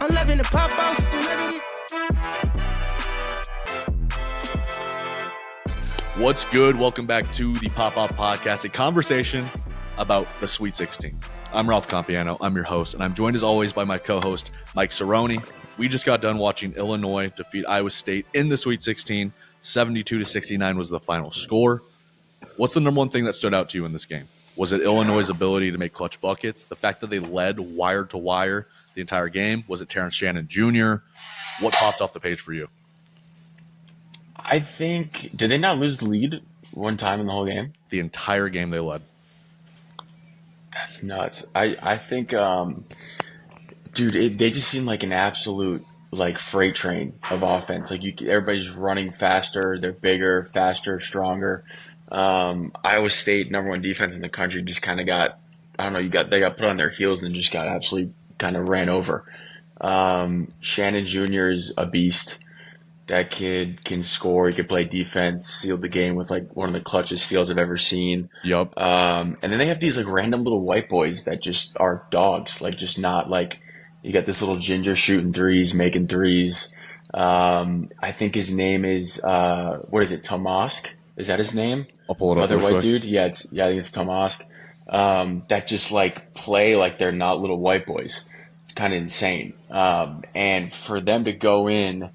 I'm loving the pop off. What's good? Welcome back to the Pop-Off Podcast, a conversation about the Sweet 16. I'm Ralph Compiano. I'm your host, and I'm joined as always by my co-host, Mike Cerroni. We just got done watching Illinois defeat Iowa State in the Sweet 16. 72-69 was the final score. What's the number one thing that stood out to you in this game? Was it Illinois' ability to make clutch buckets? The fact that they led wire to wire the entire game? Was it Terrence Shannon Jr.? What popped off the page for you? I think, did they not lose the lead one time in the whole game? The entire game they led. That's nuts. I think, dude, they just seem like an absolute freight train of offense. Everybody's running faster, they're bigger, faster, stronger. Iowa State, number one defense in the country, just kind of got, I don't know, they got put on their heels and just got absolutely kind of ran over. Shannon Jr. is a beast. That kid can score. He can play defense. Sealed the game with one of the clutchest steals I've ever seen. Yep. And then they have these random little white boys that just are dogs. Just not you got this little ginger shooting threes, making threes. I think his name is what is it? Tomask? Is that his name? I'll pull it up. Other white dude. Yeah, I think it's Tomask. That just play like they're not little white boys. It's kind of insane. And for them to go in.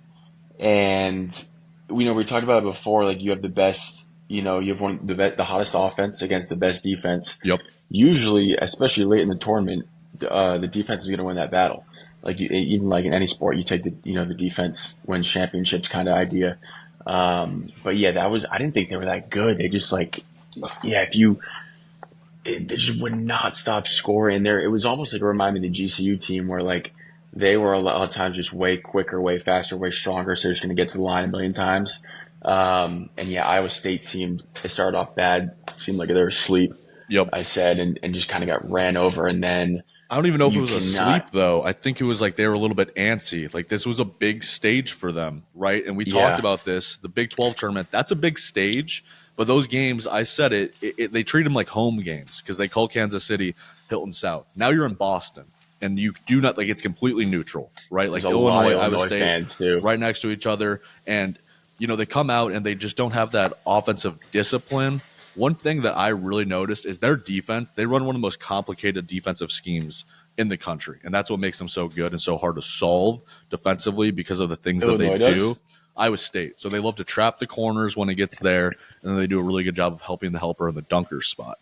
And we talked about it before. You have the best, you have the hottest offense against the best defense. Yep. Usually, especially late in the tournament, the defense is going to win that battle. Even in any sport, you take the defense wins championships kind of idea. But yeah, I didn't think they were that good. They just they just would not stop scoring. There, it was almost it reminded me of the GCU team where they were a lot of times just way quicker, way faster, way stronger, so they're just going to get to the line a million times. And yeah, Iowa State it started off bad, seemed like they were asleep, Yep. I said, and just kind of got ran over. And then I don't even know if it was asleep, though. I think it was they were a little bit antsy. This was a big stage for them, right? And we talked about this, the Big 12 tournament, that's a big stage. But those games, I said they treat them like home games because they call Kansas City Hilton South. Now you're in Boston. And you do not it's completely neutral, right? Illinois, Iowa State, fans too, right next to each other. And, they come out and they just don't have that offensive discipline. One thing that I really noticed is their defense. They run one of the most complicated defensive schemes in the country. And that's what makes them so good and so hard to solve defensively because of the things Illinois that they do. Iowa State. So they love to trap the corners when it gets there. And then they do a really good job of helping the helper in the dunker spot.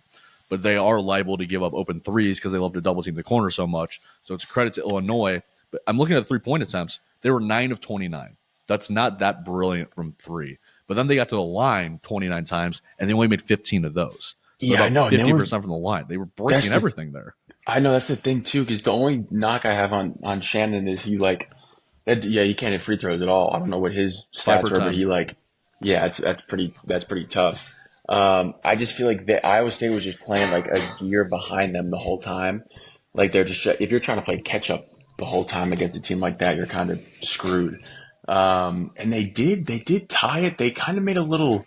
But they are liable to give up open threes because they love to double team the corner so much. So it's a credit to Illinois. But I'm looking at 3-point attempts. They were 9 of 29. That's not that brilliant from three. But then they got to the line 29 times, and they only made 15 of those. So yeah, I know. 50% from the line. They were breaking everything there. I know, that's the thing, too, because the only knock I have on Shannon is he he can't hit free throws at all. I don't know what his stats were, but he that's pretty tough. I just feel like Iowa State was just playing a year behind them the whole time. They're just, if you're trying to play catch up the whole time against a team like that, you're kind of screwed. And they did tie it. They kind of made a little,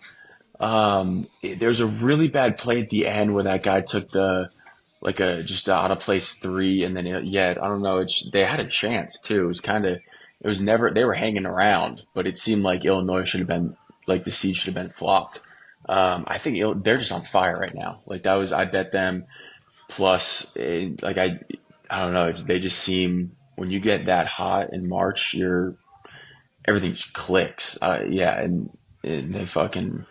there's a really bad play at the end where that guy took just out of place three. And then, I don't know. They had a chance too. They were hanging around, but it seemed like Illinois should have been, the seed should have been flopped. I think they're just on fire right now. I bet them plus, I don't know. They just seem, when you get that hot in March, everything just clicks. And they fucking.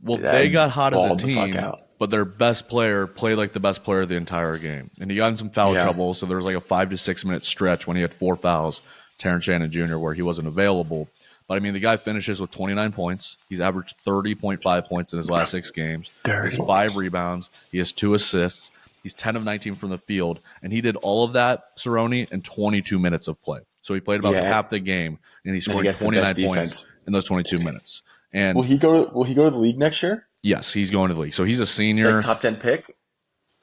Well, they got hot as a team, but their best player played like the best player of the entire game. And he got in some foul trouble. So there was a 5 to 6 minute stretch when he had 4 fouls, Terrence Shannon Jr., where he wasn't available. But, the guy finishes with 29 points. He's averaged 30.5 points in his last 6 games. He has 5 rebounds. He has 2 assists. He's 10 of 19 from the field. And he did all of that, Cerroni, in 22 minutes of play. So he played about half the game, and he scored 29 points in those 22 minutes. And will he go to the league next year? Yes, he's going to the league. So he's a senior. Top 10 pick?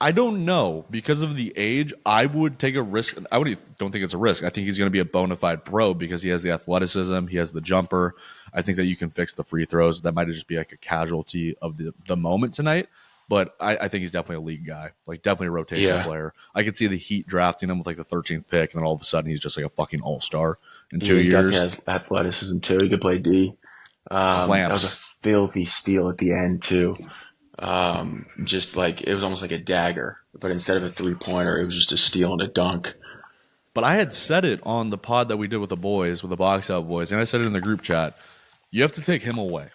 I don't know. Because of the age, I would take a risk. Don't think it's a risk. I think he's going to be a bona fide pro because he has the athleticism. He has the jumper. I think that you can fix the free throws. That might just be a casualty of the moment tonight. But I think he's definitely a league guy, like definitely a rotation Yeah. player. I could see the Heat drafting him with like the 13th pick, and then all of a sudden he's just like a fucking all-star in Yeah, two he definitely years. has athleticism too. He could play D. That was a Clamps. filthy steal at the end too. Just like it was almost like a dagger, but instead of a 3-pointer, it was just a steal and a dunk. But I had said it on the pod that we did with the boys, with the box out boys, and I said it in the group chat. You have to take him away.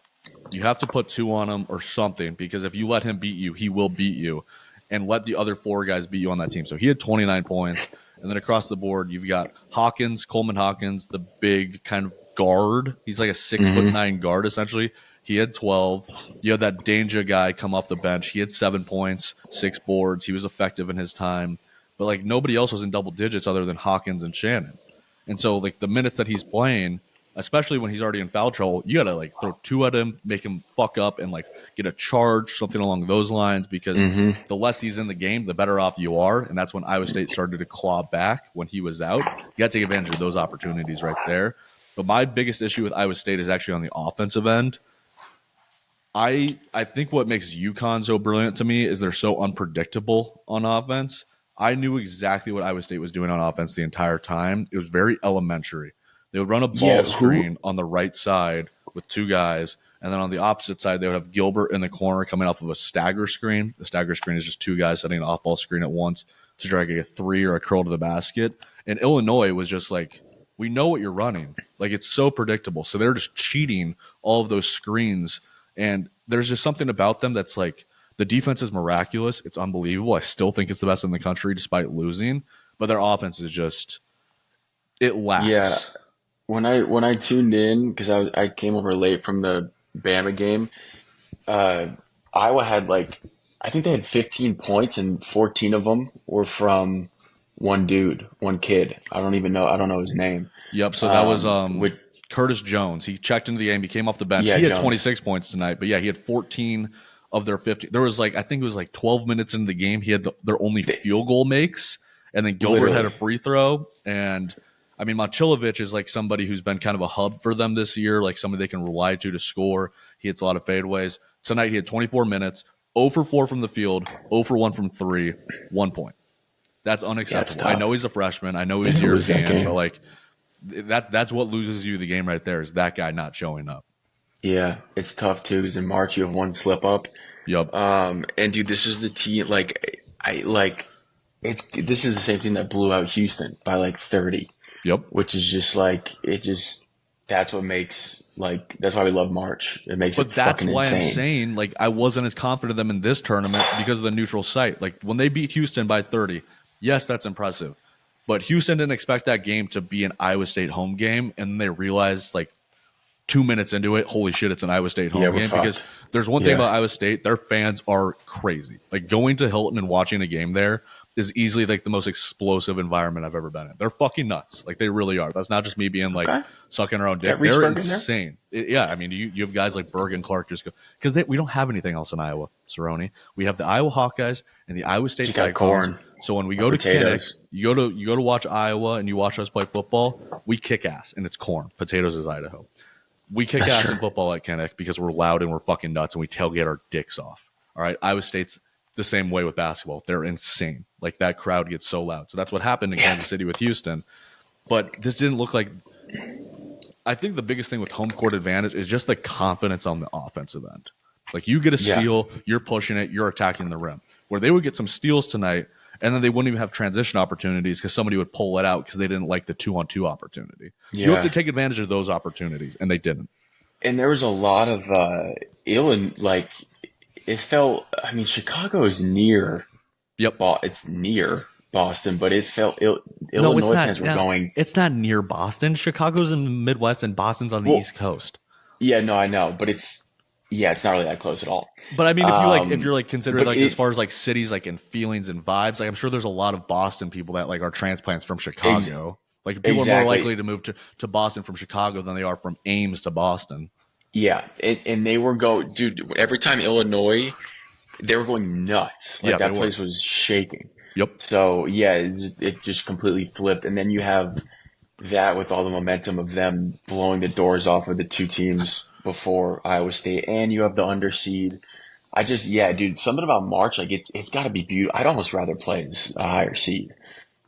You have to put 2 on him or something, because if you let him beat you, he will beat you, and let the other 4 guys beat you on that team. So he had 29 points, and then across the board, you've got Hawkins, Coleman Hawkins, the big kind of guard. He's like a 6'9" guard essentially. He had 12. You had that Danger guy come off the bench. He had 7 points, 6 boards. He was effective in his time, but like nobody else was in double digits other than Hawkins and Shannon. And so like the minutes that he's playing, especially when he's already in foul trouble, you gotta like throw 2 at him, make him fuck up, and like get a charge, something along those lines. Because the less he's in the game, the better off you are. And that's when Iowa State started to claw back when he was out. You got to take advantage of those opportunities right there. But my biggest issue with Iowa State is actually on the offensive end. I think what makes UConn so brilliant to me is they're so unpredictable on offense. I knew exactly what Iowa State was doing on offense the entire time. It was very elementary. They would run a ball screen on the right side with 2 guys, and then on the opposite side, they would have Gilbert in the corner coming off of a stagger screen. The stagger screen is just 2 guys setting an off-ball screen at once to try to get a 3 or a curl to the basket. And Illinois was just like, we know what you're running. Like, it's so predictable. So they're just cheating all of those screens, and there's just something about them that's like, the defense is miraculous. It's unbelievable. I still think it's the best in the country despite losing, but their offense is just, it lacks. Yeah. When I tuned in, because I came over late from the Bama game, Iowa had like, I think they had 15 points and 14 of them were from one dude, one kid. I don't know his name. Yep. So that was With Curtis Jones. He checked into the game. He came off the bench. yeah, He had Jones. 26 points tonight, but yeah, he had 14 of their 50. There was like, I think it was like 12 minutes into the game. He had their only field goal makes, and then Gilbert Literally. had a free throw. And I mean, Mochilovich is like somebody who's been kind of a hub for them this year, like somebody they can rely to score. He hits a lot of fadeaways. Tonight he had 24 minutes, 0 for 4 from the field, 0 for 1 from 3, 1 point. That's unacceptable. I know he's a freshman. I know he's European, but like that's what loses you the game right there, is that guy not showing up. Yeah, it's tough too because in March you have one slip up. Yep. And dude, this is the team. Like this is the same team that blew out Houston by like 30. Yep. Which is just like that's what makes that's why we love March. It makes it fucking insane. But that's why I'm saying like I wasn't as confident in them in this tournament because of the neutral site. Like when they beat Houston by 30, yes, that's impressive. But Houston didn't expect that game to be an Iowa State home game, and then they realized like 2 minutes into it, holy shit, it's an Iowa State home game. Because there's one thing about Iowa State, their fans are crazy. Like going to Hilton and watching a game there is easily like the most explosive environment I've ever been in. They're fucking nuts. Like they really are. That's not just me being like sucking our own dick. They're insane. I mean, you have guys like Berg and Clark just go, because we don't have anything else in Iowa, Cerroni. We have the Iowa Hawkeyes and the Iowa State Cyclones. So when we go to Kinnick, you go to watch Iowa and you watch us play football, we kick ass, and it's corn. Potatoes is Idaho. We kick ass in football at Kinnick because we're loud and we're fucking nuts and we tailgate our dicks off. All right, Iowa State's the same way with basketball. They're insane. Like that crowd gets so loud. So that's what happened in Kansas City with Houston. But this didn't look like. I think the biggest thing with home court advantage is just the confidence on the offensive end. Like you get a steal, you're pushing it, you're attacking the rim. Where they would get some steals tonight, and then they wouldn't even have transition opportunities because somebody would pull it out because they didn't like the 2-on-2 opportunity. Yeah. You have to take advantage of those opportunities, and they didn't. And there was a lot of it felt. I mean, Chicago is near. Yep, it's near Boston, but it felt Illinois fans were going. It's not near Boston. Chicago's in the Midwest, and Boston's on the East Coast. Yeah, no, I know, but it's not really that close at all. But I mean, if you're considering as far as like cities, like in feelings and vibes, like I'm sure there's a lot of Boston people that like are transplants from Chicago. Like people are more likely to move to Boston from Chicago than they are from Ames to Boston. Yeah, and they were dude. Every time Illinois, they were going nuts. Like that place was shaking. Yep. So yeah, it just completely flipped, and then you have that with all the momentum of them blowing the doors off of the two teams before Iowa State, and you have the underseed Yeah, dude, something about March, like it's got to be beautiful. I'd almost rather play as a higher seed.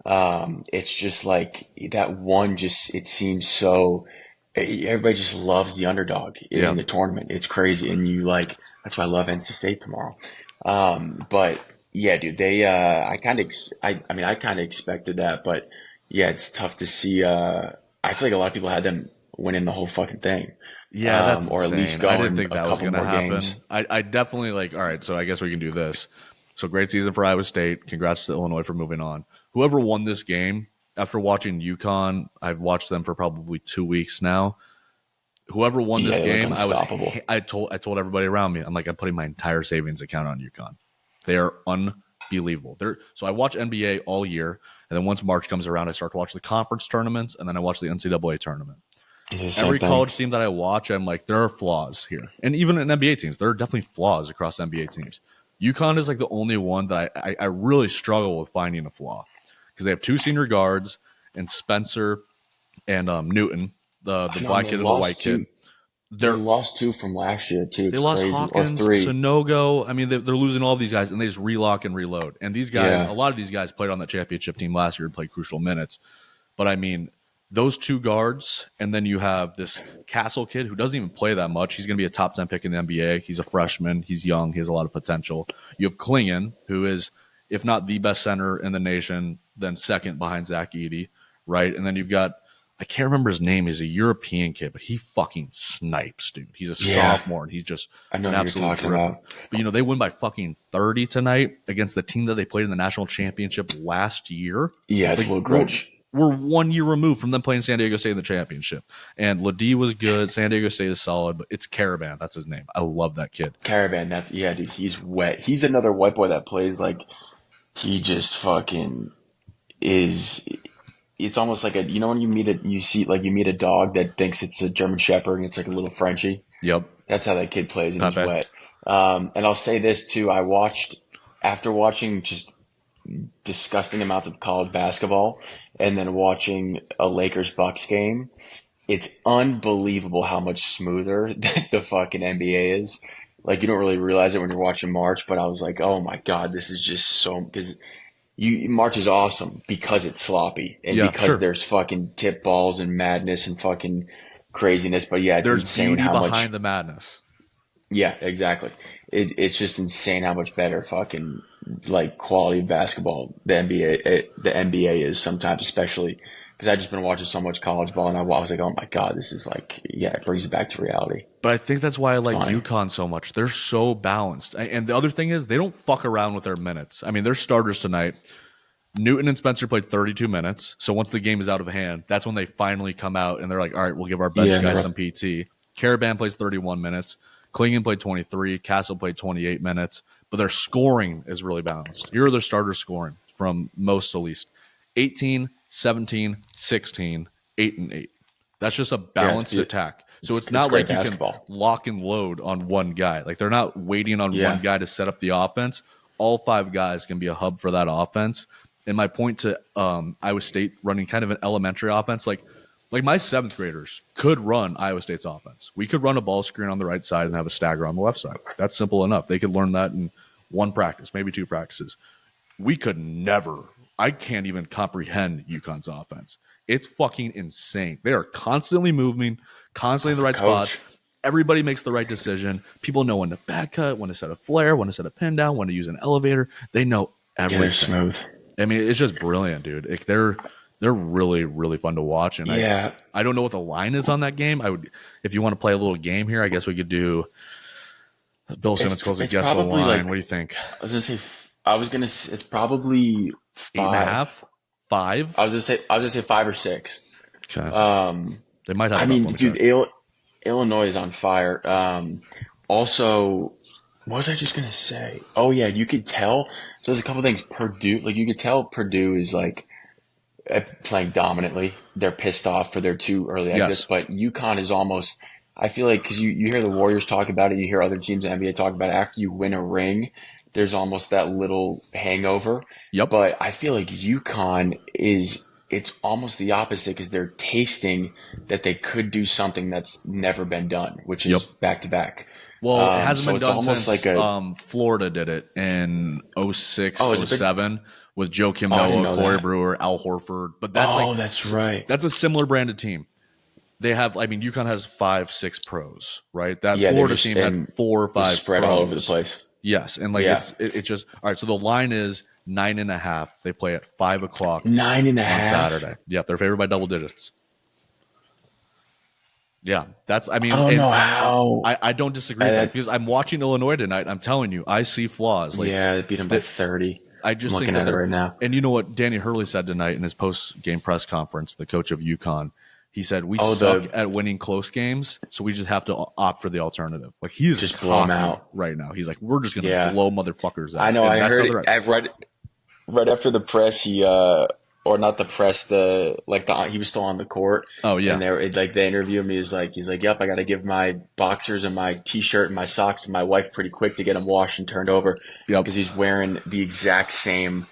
It's just like that one, just it seems so. Everybody just loves the underdog Yeah. in the tournament. It's crazy, and you like that's why I love NC State tomorrow. But yeah, dude, I mean, I kind of expected that, but yeah, it's tough to see. I feel like a lot of people had them winning the whole fucking thing, Yeah, that's or at least insane. I didn't going think a that was couple going to more happen. games. I definitely like, all right, so I guess we can do this. So great season for Iowa State. Congrats to Illinois for moving on. Whoever won this game, after watching UConn, I've watched them for probably 2 weeks now. Whoever won Yeah, this they look game, unstoppable. I told everybody around me, I'm like, I'm putting my entire savings account on UConn. They are unbelievable. So I watch NBA all year, and then once March comes around, I start to watch the conference tournaments, and then I watch the NCAA tournament. Yeah, same Every thing. college team that I watch, I'm like, there are flaws here. And even in NBA teams, there are definitely flaws across NBA teams. UConn is like the only one that I really struggle with finding a flaw because they have two senior guards and Spencer and Newton, the I know, and black kid and the white kid. they They're lost two from last year too. they It's lost crazy, or Hawkins, three. Sonogo. I mean, they're losing all these guys, and they just relock and reload. And these guys, a Yeah, lot of these guys played on the championship team last year and played crucial minutes. But I mean, those two guards, and then you have this Castle kid who doesn't even play that much. He's going to be a top 10 pick in the NBA. He's a freshman. He's young. He has a lot of potential. You have Klingon, who is, if not the best center in the nation, then second behind Zach Edey, right? And then you've got, I can't remember his name. He's a European kid, but he fucking snipes, dude. He's a yeah. sophomore, and he's just I know an who you're absolute talking dripper. about. But, they win by fucking 30 tonight against the team that they played in the national championship last year. Yeah, it's Like, a little grudge. we're 1 year removed from them playing San Diego State in the championship. And Ladie was good. San Diego State is solid, but it's Caravan. That's his name. I love that kid. Caravan, yeah, dude. He's wet. He's another white boy that plays like he just fucking is. It's almost like when you meet a dog that thinks it's a German Shepherd and it's like a little Frenchie. Yep. That's how that kid plays, and he's Pepe. wet. And I'll say this too: after watching just disgusting amounts of college basketball, and then watching a Lakers Bucks game. It's unbelievable how much smoother the fucking NBA is. Like you don't really realize it when you're watching March, but I was like, oh my God, this is just so because March is awesome because it's sloppy and Yeah, because sure. there's fucking tip balls and madness and fucking craziness. But yeah, it's There's insane beauty how much. behind the madness. Yeah, exactly. It's just insane how much better fucking like quality of basketball the NBA is sometimes, especially because I've just been watching so much college ball, and I was like, oh my God, this is like, yeah, it brings it back to reality. But I think that's why I It's like funny. UConn so much. They're so balanced. And the other thing is, they don't fuck around with their minutes. I mean, their starters tonight, Newton and Spencer played 32 minutes. So once the game is out of hand, that's when they finally come out and they're like, all right, we'll give our bench Yeah, and guys some PT. Caravan plays 31 minutes. Klingon played 23. Castle played 28 minutes. But their scoring is really balanced. Here are their starters scoring from most to least: 18, 17, 16, 8, and 8. That's just a yeah, balanced attack. So it's it's not great like you can basketball. lock and load on one guy. Like they're not waiting on one Yeah, guy to set up the offense. All five guys can be a hub for that offense. And my point to Iowa State running kind of an elementary offense, like my seventh graders could run Iowa State's offense. We could run a ball screen on the right side and have a stagger on the left side. That's simple enough. They could learn that in one practice, maybe two practices. We could never. I can't even comprehend UConn's offense. It's fucking insane. They are constantly moving, constantly in that's the the right spots. coach. Everybody makes the right decision. People know when to back cut, when to set a flare, when to set a pin down, when to use an elevator. They know Yeah, they're everything. smooth. I mean, it's just brilliant, dude. They're really really fun to watch, and Yeah, I don't know what the line is on that game. I would, if you want to play a little game here, I guess we could do. Bill Simmons calls it it's guess the probably line. like What do you think? it's probably Eight and a five. half, five. I was gonna say 5 or 6. Okay, Um, they might have I it up. mean, Let me dude, check. Illinois is on fire. Also, what was I just gonna say? Oh yeah, you could tell. So there's a couple things. Purdue, like you could tell Purdue is like playing dominantly. They're pissed off for their two early exits, Yes. but UConn is almost. I feel like because you hear the Warriors talk about it, you hear other teams in the NBA talk about it. After you win a ring, there's almost that little hangover. Yep. But I feel like UConn is. It's almost the opposite because they're tasting that they could do something that's never been done, which Yep. is back to back. Well, it hasn't So been it's done almost since like a. Florida did it in 06, Oh, is it big? 07 with Joe Kim Oh, I didn't Noah, know Corey that. Brewer, Al Horford. But Oh, that's right. that's a similar branded team. They have, I mean, UConn has 5, 6 pros, right? That Yeah, they're Florida just team had and 4 or they're 5 spread all over the pros. place. Yes, and like Yeah, it's just all right. So the line is 9.5. They play at 5 o'clock nine and a on half. Saturday. Yeah, they're favored by double digits. Yeah, that's. I I mean, don't and know how. I don't disagree with that That, because I'm watching Illinois tonight. I'm telling you, I see flaws. Like yeah, they beat them by that. 30. I I'm just think looking that at it they're. right now. And you know what Danny Hurley said tonight in his post-game press conference, the coach of UConn. He said, "We Oh, suck at winning close games, so we just have to opt for the alternative." Like he's just blow them cocky out. right now. He's like, "We're just going to Yeah, blow motherfuckers I out," know. and I that's how heard. they're at. I've read right after the press. Or not the press. He was still on the court, Oh and yeah, they interviewed him. He's like, yep, I got to give my boxers and my t-shirt and my socks to my wife pretty quick to get them washed and turned over yep. because he's wearing the exact same,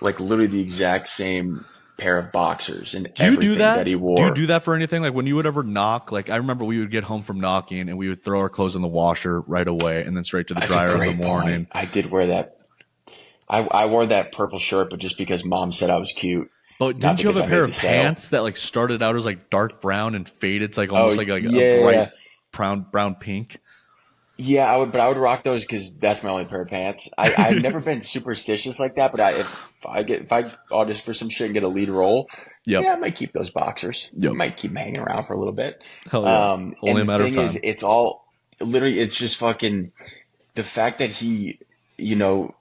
like literally the exact same pair of boxers and Do you do everything that that? he Do you wore. do that for anything? Like when you would ever knock, like I remember we would get home from knocking and we would throw our clothes in the washer right away and then straight to the That's a dryer in the great morning. point. I did wear that. I wore that purple shirt, but just because mom said I was cute, But not didn't you have because a I pair made the of sale. pants that like started out as like dark brown and faded? It's like Oh almost like a bright yeah, brown pink. yeah, I would rock those because that's my only pair of pants. I've never been superstitious like that, but if I audition for some shit and get a lead role, Yep. yeah, I might keep those boxers. Yep. Might keep them hanging around for a little bit. Hell yeah. And Only a the matter of thing is, time. it's all literally, it's just fucking the fact that you know,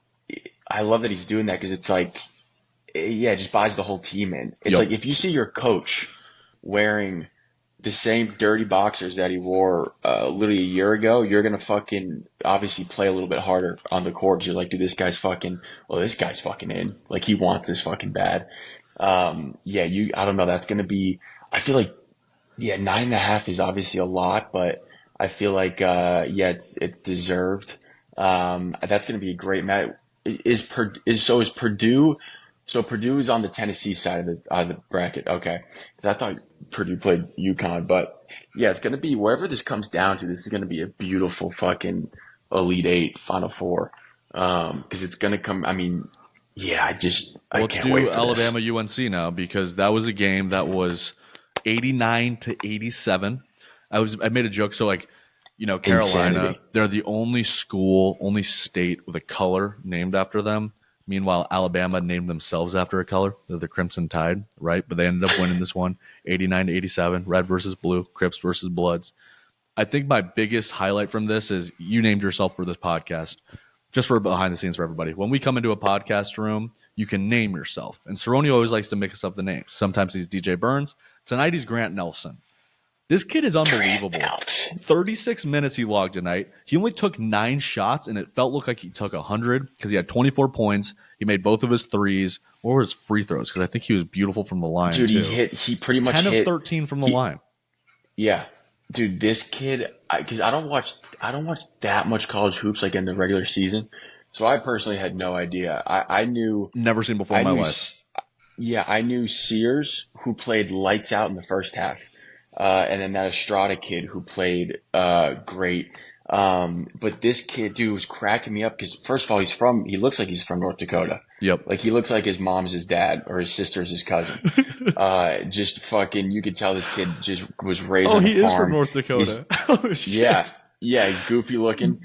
I love that he's doing that because it's like, yeah, it just buys the whole team in. It's Yep. like if you see your coach wearing the same dirty boxers that he wore literally a year ago, you're gonna fucking obviously play a little bit harder on the court. You're like, dude, this guy's fucking. Well, this guy's fucking in. Like he wants this fucking bad. Yeah, I don't know. That's gonna be. I feel like yeah, 9.5 is obviously a lot, but I feel like yeah, it's deserved. That's gonna be a great match. Is Purdue? So Purdue is on the Tennessee side of the bracket. Okay, 'cause I thought Purdue played UConn, but yeah, it's gonna be wherever this comes down to. This is gonna be a beautiful fucking Elite Eight, Final Four, because it's gonna come. I mean, yeah, Well, I let's can't wait do for this. Alabama UNC now because that was a game that was 89-87. I made a joke. So like, Carolina, Insanity. they're the only school, only state with a color named after them. Meanwhile, Alabama named themselves after a color. They're the Crimson Tide, right? But they ended up winning this one, 89-87, red versus blue, Crips versus Bloods. I think my biggest highlight from this is you named yourself for this podcast. Just for behind the scenes for everybody. When we come into a podcast room, you can name yourself. And Cerroni always likes to mix up the names. Sometimes he's DJ Burns. Tonight he's Grant Nelson. This kid is unbelievable. 36 minutes he logged tonight. He only took 9 shots, and it looked like he took 100 because he had 24 points. He made both of his threes. What were his free throws? Because I think he was beautiful from the line, Dude, too. he pretty much 10 of hit. 13 from the He, line. yeah, dude, this kid, because I don't watch that much college hoops like in the regular season, so I personally had no idea. I knew, Never seen before I in my knew, life. yeah, I knew Sears who played lights out in the first half, and then that Estrada kid who played great. But this kid, dude, was cracking me up because first of all, he looks like he's from North Dakota. Yep. Like he looks like his mom's his dad or his sister's his cousin. Just fucking, you could tell this kid just was raised Oh, on a he is from farm. North Dakota. Oh, shit. Yeah, yeah, he's goofy looking.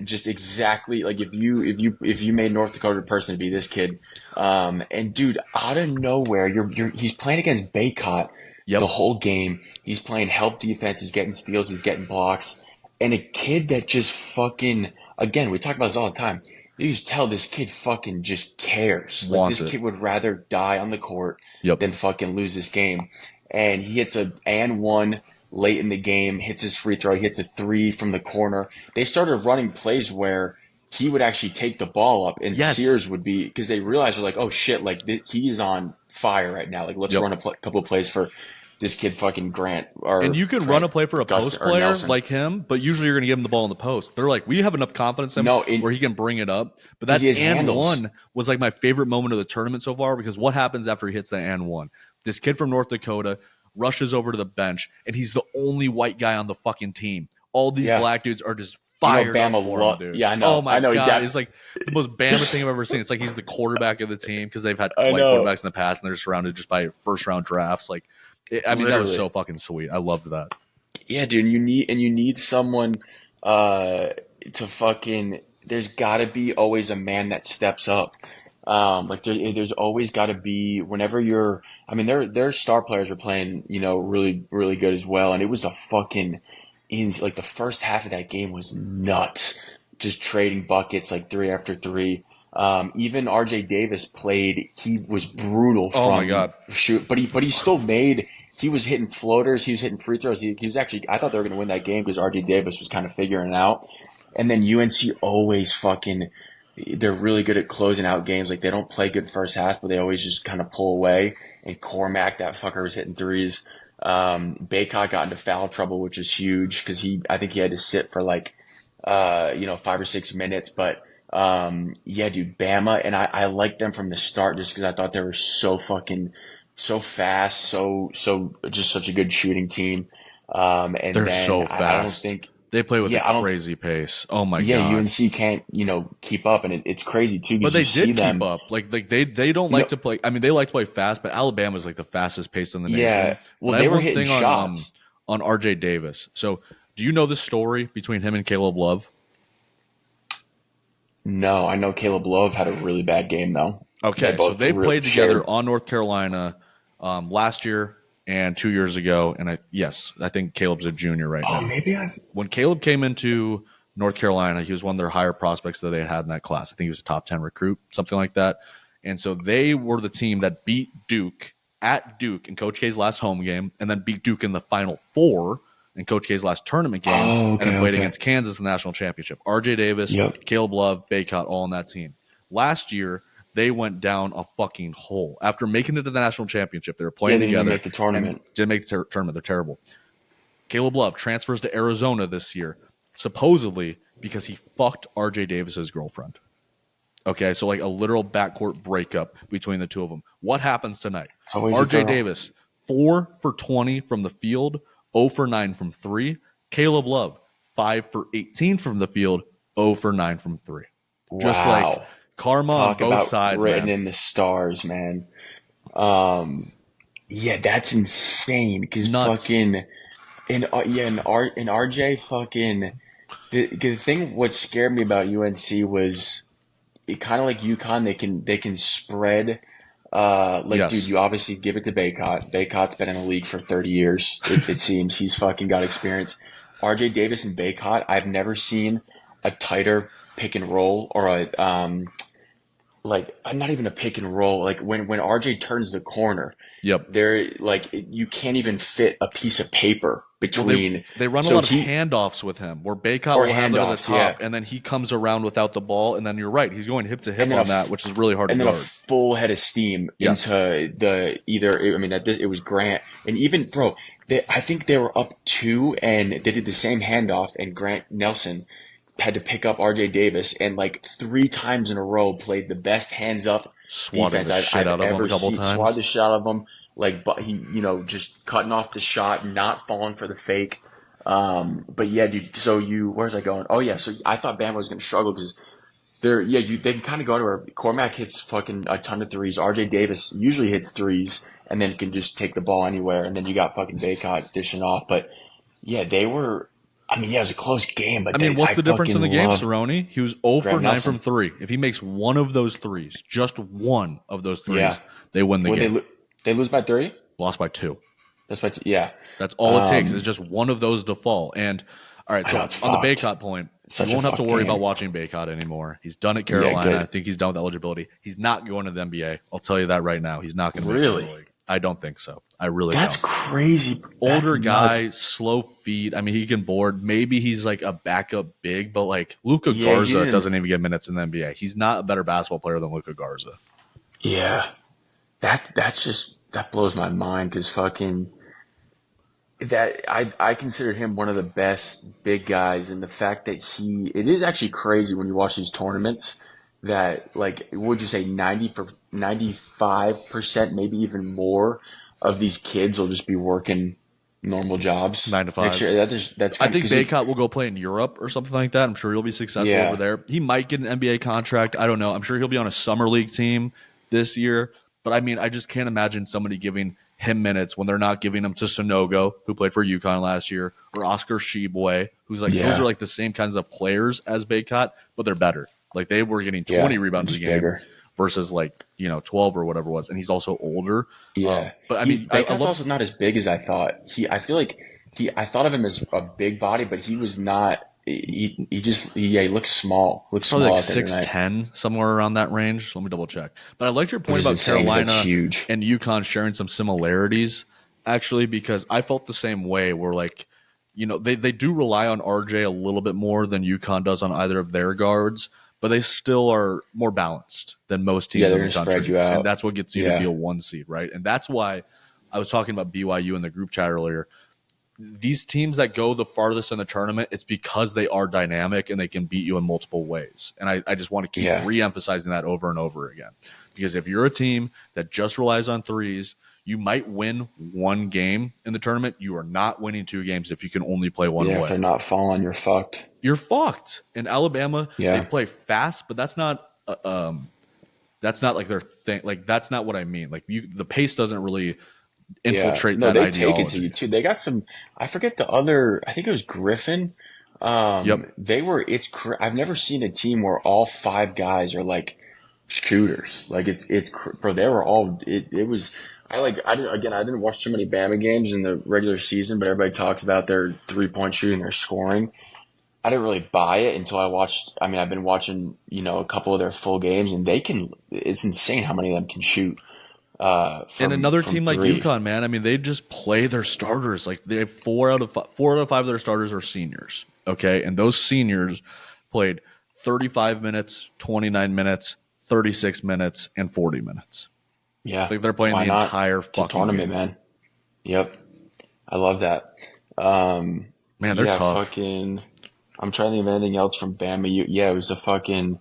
Just exactly like if you made North Dakota person to be this kid. And dude, out of nowhere, he's playing against Baycott Yep. the whole game. He's playing help defense. He's getting steals. He's getting blocks. And a kid that just fucking, again, we talk about this all the time. You just tell this kid fucking just cares. Like Wants this it. kid would rather die on the court Yep. than fucking lose this game. And he hits a and one late in the game, hits his free throw, he hits a 3 from the corner. They started running plays where he would actually take the ball up and Yes. Sears would be, because they realized they're like, oh shit, like he is on fire right now. Like let's Yep. run a couple of plays for this kid fucking Grant. Or And you can Grant, run a play for a Augusta, post or player Nelson. like him, but usually you're going to give him the ball in the post. They're like, we have enough confidence in him where he can bring it up. But that he has and handles. one was like my favorite moment of the tournament so far because what happens after he hits the and one? This kid from North Dakota rushes over to the bench, and he's the only white guy on the fucking team. all these black dudes are just fired up for him, dude. Yeah, I know. Oh my I know, God. It's like the most Bama thing I've ever seen. It's like he's the quarterback of the team because they've had like quarterbacks in the past and they're surrounded just by first round drafts. Like, I mean, that was so fucking sweet. I loved that. Yeah, dude. You need someone to fucking. There's got to be always a man that steps up. Like there's always got to be whenever you're. I mean, their star players are playing, really really good as well, and it was a fucking like the first half of that game was nuts, just trading buckets like three after three. Even RJ Davis played. He was brutal Oh my from God. shoot, but he still made. He was hitting floaters. He was hitting free throws. He was actually. I thought they were going to win that game because RJ Davis was kind of figuring it out. And then UNC always fucking. They're really good at closing out games. Like they don't play good first half, but they always just kind of pull away. And Cormac, that fucker, was hitting threes. Baycott got into foul trouble, which is huge because I think he had to sit for like, 5 or 6 minutes. But yeah, dude, Bama, and I liked them from the start just because I thought they were so fast, so just such a good shooting team. And they're then so fast. I don't think they play with a crazy pace. Oh my God. Yeah, UNC can't, keep up, and it's crarazy too. But they did keep up. Like they don't like to play. I mean, they like to play fast, but Alabama's like the fastest pace in the nation. Yeah, well, they were hitting shots on RJ Davis. So, do you know the story between him and Caleb Love? No, I know Caleb Love had a really bad game though. Okay, so they played together on North Carolina last year and 2 years ago, and I think Caleb's a junior right now. Oh, maybe when Caleb came into North Carolina, he was one of their higher prospects that they had in that class. I think he was a top 10 recruit, something like that. And so they were the team that beat Duke at Duke in Coach K's last home game, and then beat Duke in the Final Four in Coach K's last tournament game, and then played against Kansas in the national championship. RJ Davis, Caleb Love, Baycott, all on that team. Last year, they went down a fucking hole. After making it to the national championship, they were playing together. Didn't make the tournament. Didn't make the tournament. They're terrible. Caleb Love transfers to Arizona this year, supposedly because he fucked RJ Davis's girlfriend. Okay, so like a literal backcourt breakup between the two of them. What happens tonight? RJ Davis, 4 for 20 from the field, 0 for 9 from 3. Caleb Love, 5 for 18 from the field, 0 for 9 from 3. Wow. Just like karma on both sides, written in the stars, man. Yeah, that's insane. Because fucking, and RJ fucking, the thing what scared me about UNC was it kind of like UConn. They can spread. Dude, you obviously give it to Baycott. Baycott's been in the league for 30 years. It seems he's fucking got experience. RJ Davis and Baycott, I've never seen a tighter pick and roll or not even a pick and roll. Like when RJ turns the corner, they're like you can't even fit a piece of paper between. Well, they run a lot of handoffs with him, where Baycott will have it at the top, and then he comes around without the ball, and then you're right, he's going hip to hip on that, which is really hard to guard. And then a full head of steam into the either. I mean, it was Grant, and even I think they were up 2, and they did the same handoff, and Grant Nelson had to pick up RJ Davis and like 3 times in a row played the best hands up defense I've ever seen. Swatted the shit out of him. But he, just cutting off the shot, not falling for the fake. But yeah, dude. So where's I going? Oh yeah. So I thought Bama was going to struggle because they can kind of go to where Cormac hits fucking a ton of threes. RJ Davis usually hits threes and then can just take the ball anywhere. And then you got fucking Baycott dishing off. But yeah, they were. I mean, yeah, it was a close game, but what's the difference in the game, Cerroni? He was 0 for 9 from 3. If he makes one of those threes, just one of those threes, they win the game. They lose by 3? Lost by 2. That's by 2. Yeah. That's all it takes is just one of those to fall. And all right, so on the Baycott point, you won't have to worry about watching Baycott anymore. He's done at Carolina. Yeah, I think he's done with eligibility. He's not going to the NBA. I'll tell you that right now. He's not going to really. The league. I don't think so. I really That's don't. Crazy. Older guy, slow feet. I mean, he can board. Maybe he's like a backup big, but like Luka Garza doesn't even get minutes in the NBA. He's not a better basketball player than Luka Garza. Yeah. That blows my mind because fucking I consider him one of the best big guys, and the fact that it is actually crazy when you watch these tournaments that like would you say 95%, maybe even more of these kids will just be working normal jobs 9 to next 5s. year. That's I kind of think because Baycott will go play in Europe or something like that. I'm sure he'll be successful over there. He might get an NBA contract. I don't know. I'm sure he'll be on a summer league team this year. But I mean, I just can't imagine somebody giving him minutes when they're not giving them to Sonogo, who played for UConn last year, or Oscar Sheboy, who's like those are like the same kinds of players as Baycott, but they're better. Like they were getting 20 rebounds a game bigger. versus 12 or whatever it was, and he's also older. Yeah, But I mean, I Bacon's love. also not as big as I thought. I feel like I thought of him as a big body, but he was not. He looks small. Looks Probably small like out there tonight. 6'10", somewhere around that range. Let me double check. But I liked your point Which is about insane, 'cause that's Carolina huge. and UConn sharing some similarities, actually, because I felt the same way. Where they do rely on RJ a little bit more than UConn does on either of their guards, but they still are more balanced than most Yeah, teams they're in the gonna spread country, you and out. that's what gets you to be Yeah, a 1 seed, right? And that's why I was talking about BYU in the group chat earlier. These teams that go the farthest in the tournament, it's because they are dynamic and they can beat you in multiple ways. And I just want to keep yeah, re-emphasizing that over and over again. Because if you're a team that just relies on threes, you might win one game in the tournament. You are not winning 2 games if you can only play one yeah. If way. they're not falling, you're fucked. You're fucked. In Alabama, they Yeah, play fast, but that's not like their thing. Like that's not what I mean. Like the pace doesn't really yeah. infiltrate No, that they take it to ideology. you too. They got some. I forget the other. I think it was Griffin. Yep. They were. I've never seen a team where all five guys are like shooters. Like bro. They were all. It was. I didn't watch too many Bama games in the regular season, but everybody talks about their 3-point shooting, their scoring. I didn't really buy it until I watched. I mean, I've been watching, a couple of their full games, and they can. It's insane how many of them can shoot And from another team like three. UConn, man, I mean, they just play their starters. Like they have 4 out of 5 of their starters are seniors. Okay, and those seniors played 35 minutes, 29 minutes, 36 minutes, and 40 minutes. Yeah, Like they're playing why the not? entire It's a fucking tournament, game. man. Yep, I love that. Um, Man, they're yeah, tough. fucking. I'm trying to think of anything else from Bama. Yeah, it was a fucking.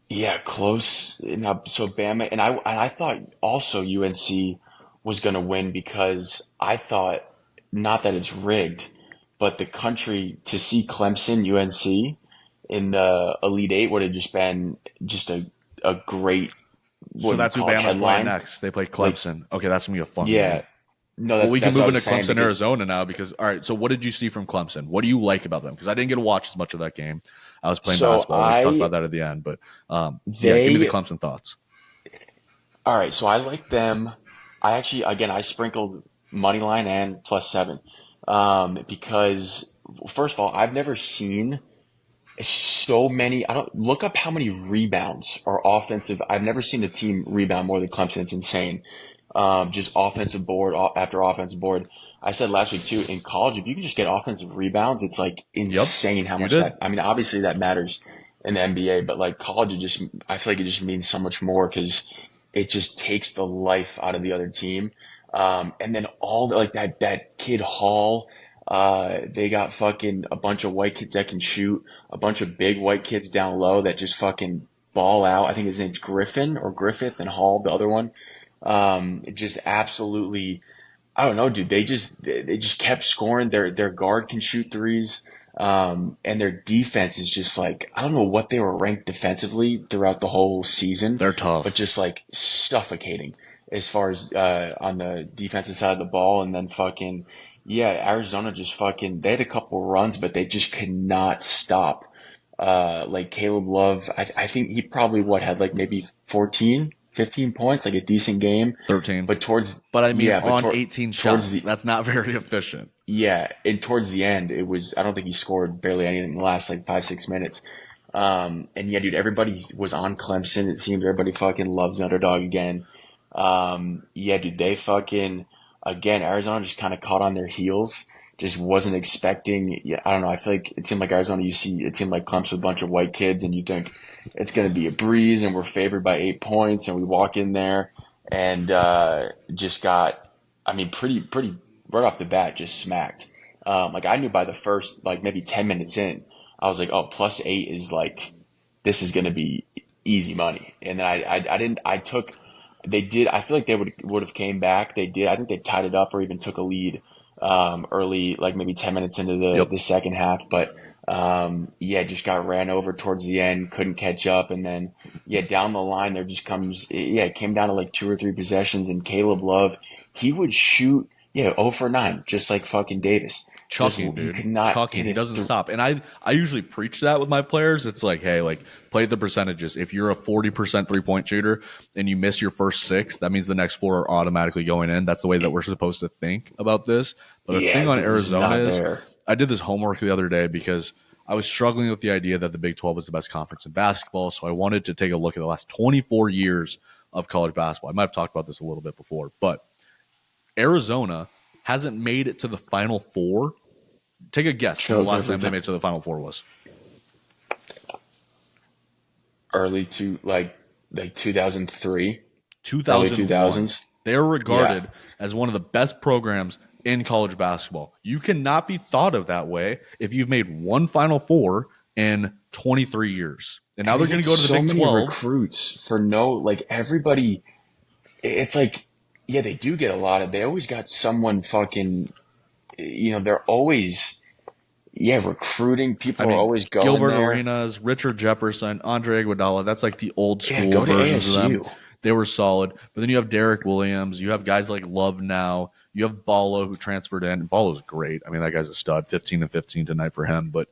Yeah, close. So Bama and I thought also UNC was going to win because I thought not that it's rigged, but the country to see Clemson UNC in the Elite Eight would have just been just a great So what do you that's who call it Bama's playing headline. next. They play Like Clemson. Okay, that's gonna be a fun yeah, game. no, Well, we can that's what move I into was saying Clemson, because Arizona now because all right. So what did you see from Clemson? What do you like about them? Because I didn't get to watch as much of that game. I was playing so basketball. We can talk about that at the end. But yeah, give me the they Clemson thoughts. all right. So I like them. I actually again I sprinkled money line and +7 because first of all I've never seen so many. I don't look up how many rebounds are offensive. I've never seen a team rebound more than Clemson. It's insane. Just offensive board after offensive board. I said last week too, in college, if you can just get offensive rebounds, it's like Yep, insane how you much did. that, I mean, obviously that matters in the NBA, but like college, I feel like it just means so much more because it just takes the life out of the other team. And then like that kid Hall, they got fucking a bunch of white kids that can shoot, a bunch of big white kids down low that just fucking ball out. I think his name's Griffin or Griffith and Hall, the other one. It just absolutely, I don't know, dude. They just kept scoring. Their guard can shoot threes. And their defense is just like, I don't know what they were ranked defensively throughout the whole season, They're but tough. just like suffocating as far as, on the defensive side of the ball. And then fucking, yeah, Arizona just fucking, they had a couple runs, but they just could not stop. Like Caleb Love, I think he probably had like maybe 14, 15 points, like a decent game. 13. But But I mean, yeah, but on 18 towards shots, the, that's not very efficient. yeah, and towards the end, I don't think he scored barely anything in the last like 5, 6 minutes. And yeah, dude, everybody was on Clemson. It seems everybody fucking loves the underdog again. Yeah, dude, they fucking, again, Arizona just kind of caught on their heels. Just wasn't expecting, yeah, I don't know. I feel like it seemed like Arizona, you see a team like Clemson with a bunch of white kids and you think it's going to be a breeze and we're favored by 8 points and we walk in there and, just got, I mean, pretty right off the bat, just smacked. Like I knew by the first, like maybe 10 minutes in, I was like, oh, +8 is like, this is going to be easy money. And then I didn't, I took, they did, I feel like they would have came back. They did. I think they tied it up or even took a lead, early, like maybe 10 minutes into Yep. the second half. But yeah, just got ran over towards the end, couldn't catch up. And then, yeah, down the line, there just comes, yeah, it came down to like 2 or 3 possessions. And Caleb Love, he would shoot, yeah, 0 for 9, just like fucking Davis. Chucking, He dude. could not Chucking. hit He it doesn't through. stop. And I usually preach that with my players. It's like, hey, like play the percentages. If you're a 40% 3-point shooter and you miss your first 6, that means the next 4 are automatically going in. That's the way that we're supposed to think about this. But the thing Yeah, on it was Arizona not is there. I did this homework the other day because I was struggling with the idea that the Big 12 is the best conference in basketball. So I wanted to take a look at the last 24 years of college basketball. I might have talked about this a little bit before, but Arizona hasn't made it to the Final Four. Take a guess when the last time they made it to the Final Four was. Early to like 2003, 2001. early 2000s. They are regarded as one of the best programs in college basketball. You cannot be thought of that way if you've made one Final Four in 23 years. And now they're going to go to the Big 12. So many recruits for like everybody. It's like, yeah, they do get a lot of. They always got someone fucking. They're always, recruiting. People are always going Gilbert there. Arenas, Richard Jefferson, Andre Iguodala. That's like the old school Go to versions ASU. of them. They were solid. But then you have Derek Williams. You have guys like Love now. You have Ballo who transferred in. Ballo's great. I mean, that guy's a stud. 15 and 15 tonight for him. But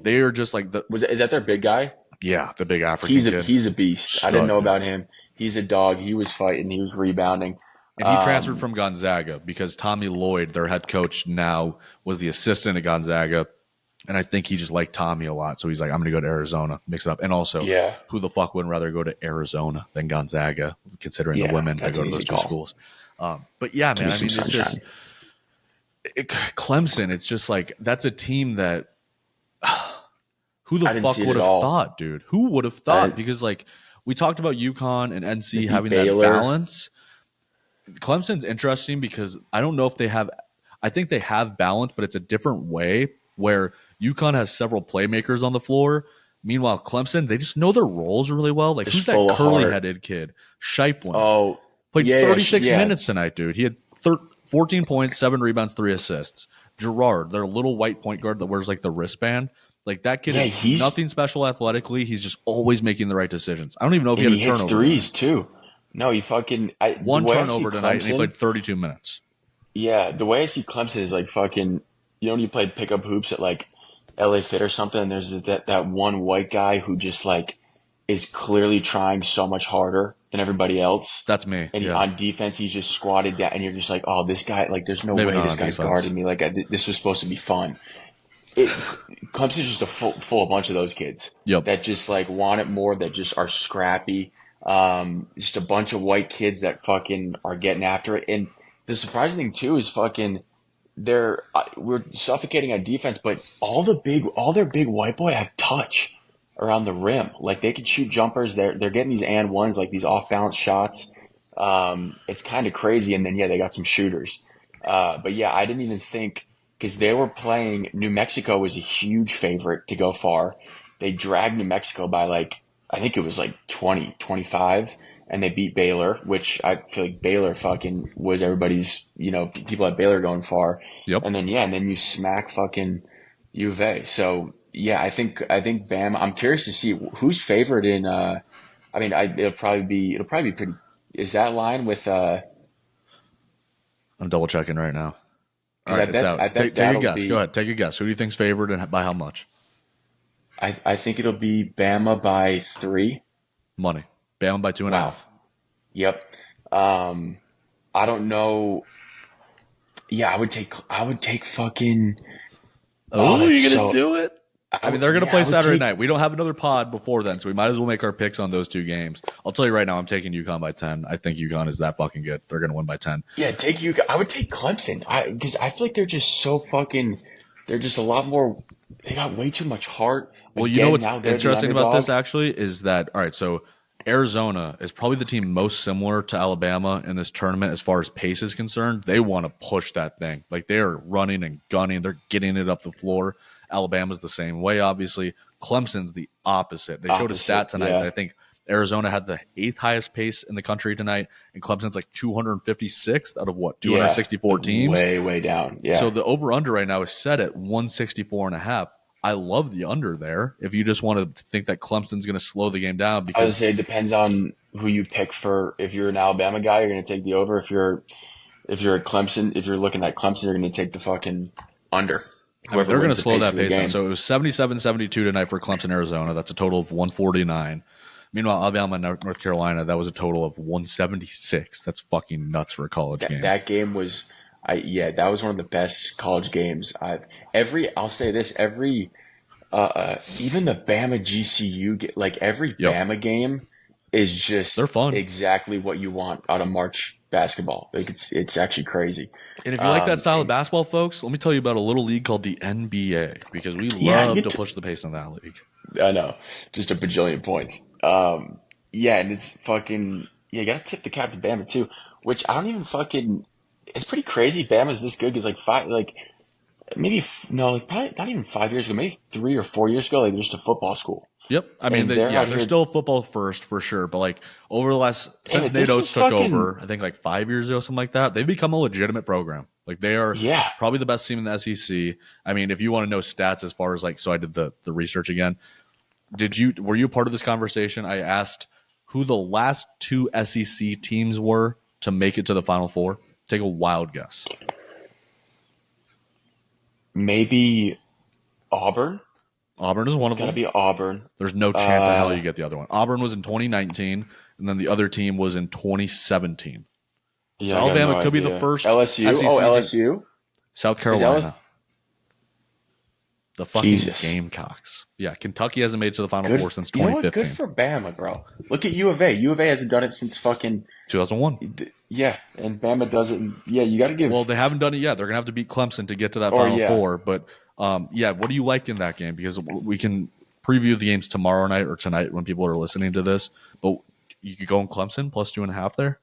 they are just like the. Is that their big guy? Yeah, the big African kid. He's a beast. Stud, I didn't know about him. He's a dog. He was fighting. He was rebounding. And he transferred from Gonzaga because Tommy Lloyd, their head coach now, was the assistant at Gonzaga. And I think he just liked Tommy a lot. So he's like, I'm going to go to Arizona, mix it up. And also, who the fuck would rather go to Arizona than Gonzaga, considering the women that go to those two schools? But yeah, man, I mean, it's just Clemson. It's just like, that's a team that who the fuck would have thought, dude? Who would have thought? Because like we talked about UConn and NC having Baylor. That balance. Clemson's interesting because I don't know if they have – I think they have balance, but it's a different way where UConn has several playmakers on the floor. Meanwhile, Clemson, they just know their roles really well. Like, who's that curly-headed kid? Shiflin. Played 36 minutes tonight, dude. He had 14 points, 7 rebounds, 3 assists. Gerard, their little white point guard that wears, like, the wristband. Like, that kid is nothing special athletically. He's just always making the right decisions. I don't even know if he had a turnover. He hits threes, too. No, he fucking one turnover tonight, and he played 32 minutes. Yeah, the way I see Clemson is like fucking. When you played pickup hoops at like LA Fit or something, and there's that one white guy who just like is clearly trying so much harder than everybody else. That's me. And on defense, he's just squatted down, and you're just like, oh, this guy, like, there's no way this guy's guarding me. Like, this was supposed to be fun. Clemson's just a full bunch of those kids that just like want it more, that just are scrappy. Just a bunch of white kids that fucking are getting after it. And the surprising thing too is fucking we're suffocating on defense, but all their big white boy have touch around the rim. Like they can shoot jumpers. They're getting these and ones, like these off balance shots. It's kind of crazy. And then they got some shooters. But yeah, I didn't even think, because they were playing New Mexico was a huge favorite to go far. They dragged New Mexico by like, I think it was like 20, 25, and they beat Baylor, which I feel like Baylor fucking was everybody's, people at Baylor going far. Yep. And then you smack fucking U of A. So yeah, I think Bam. I'm curious to see who's favored in. It'll probably be pretty. Is that line with? I'm double checking right now. All right, it's out. Take a guess. Go ahead. Take a guess. Who do you think's favored and by how much? I think it'll be Bama by 3. Money. Bama by 2.5. Yep. I don't know. Yeah, I would take fucking. Oh, you're gonna do it? I mean, they're gonna play Saturday night. We don't have another pod before then, so we might as well make our picks on those two games. I'll tell you right now, I'm taking UConn by 10. I think UConn is that fucking good. They're gonna win by 10. Yeah, take UConn. I would take Clemson because I feel like they're just so fucking. They're just a lot more. They got way too much heart. Well, you know what's interesting about this actually is that, all right, so Arizona is probably the team most similar to Alabama in this tournament as far as pace is concerned. They want to push that thing. Like they are running and gunning. They're getting it up the floor. Alabama's the same way, obviously. Clemson's the opposite. They showed a stat tonight that I think Arizona had the 8th highest pace in the country tonight, and Clemson's like 256th out of what, 264 teams? Way down. Yeah. So the over-under right now is set at 164.5. I love the under there. If you just want to think that Clemson's going to slow the game down, because I would say it depends on who you pick for. If you're an Alabama guy, you're going to take the over. If you're at Clemson, if you're looking at Clemson, you're going to take the fucking under. They're going to slow that pace down. So it was 77-72 tonight for Clemson, Arizona. That's a total of 149. Meanwhile, Alabama and North Carolina, that was a total of 176. That's fucking nuts for a college game. That game was, that was one of the best college games I'll say this, even the Bama GCU, like every Bama game is just, they're fun. Exactly what you want out of March basketball. Like it's actually crazy. And if you like that style of basketball, folks, let me tell you about a little league called the NBA, because we love to push the pace in that league. I know, just a bajillion points. And it's fucking, you got to tip the cap to Bama too, which I don't even fucking, it's pretty crazy. Bama's this good because probably not even 5 years ago, maybe 3 or 4 years ago, like they're just a football school. Yep. I mean, they're still football first for sure. But like over the last, since Nate Oates took over, I think like 5 years ago, something like that, they've become a legitimate program. Like they are probably the best team in the SEC. I mean, if you want to know stats as far as like, so I did the research again. Were you a part of this conversation? I asked who the last 2 SEC teams were to make it to the Final Four. Take a wild guess. Maybe Auburn. Auburn is one of them. It's got to be Auburn. There's no chance in hell you get the other one. Auburn was in 2019, and then the other team was in 2017. Yeah, so Alabama could be the first LSU. SEC LSU. South Carolina. The fucking Gamecocks. Yeah, Kentucky hasn't made it to the Final Four since 2015. Good for Bama, bro. Look at U of A. U of A hasn't done it since fucking 2001. Yeah, and Bama does it. Yeah, you got to give. Well, they haven't done it yet. They're gonna have to beat Clemson to get to that Final Four. But what do you like in that game? Because we can preview the games tomorrow night or tonight when people are listening to this. But you could go in Clemson plus 2.5 there.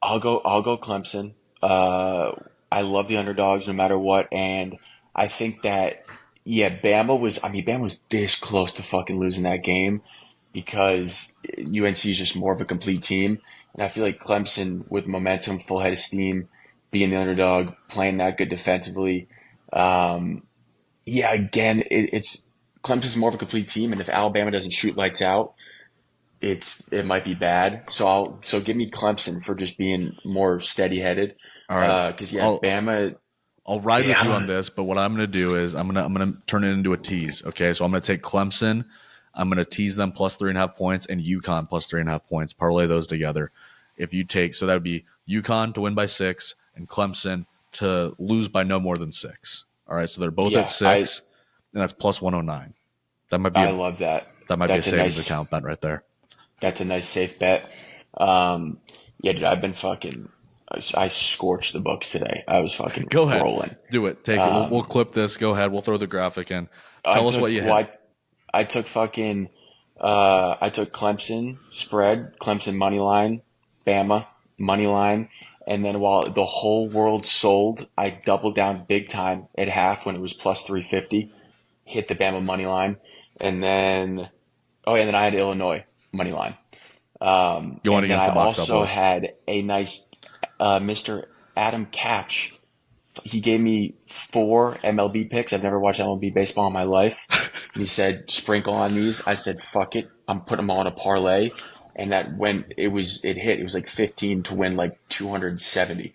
I'll go Clemson. I love the underdogs no matter what, and I think that. Yeah, Bama was this close to fucking losing that game because UNC is just more of a complete team. And I feel like Clemson, with momentum, full head of steam, being the underdog, playing that good defensively. Again, it's Clemson's more of a complete team. And if Alabama doesn't shoot lights out, it might be bad. So give me Clemson for just being more steady headed. All right. Because Bama. I'll ride with you on this, but what I'm going to do is I'm going to turn it into a tease. Okay, so I'm going to take Clemson. I'm going to tease them plus 3.5 points and UConn plus 3.5 points. Parlay those together. If you take, so that would be UConn to win by 6 and Clemson to lose by no more than 6. All right, so they're both at 6, and that's plus 109. That might be. I love that. That might be a savings account bet right there. That's a nice safe bet. Dude, I've been fucking. I scorched the books today. I was fucking Go ahead. rolling. Do it. Take it. We'll clip this. Go ahead. We'll throw the graphic in. Tell us what you had. I took Clemson spread, Clemson money line, Bama money line, and then while the whole world sold, I doubled down big time at half when it was plus 350. Hit the Bama money line, and then I had Illinois money line. You want against the box I also had a nice. Mr. Adam Catch, he gave me 4 MLB picks. I've never watched MLB baseball in my life. He said, sprinkle on these. I said, fuck it. I'm putting them all in a parlay. And that when it hit, it was like 15 to win like 270. It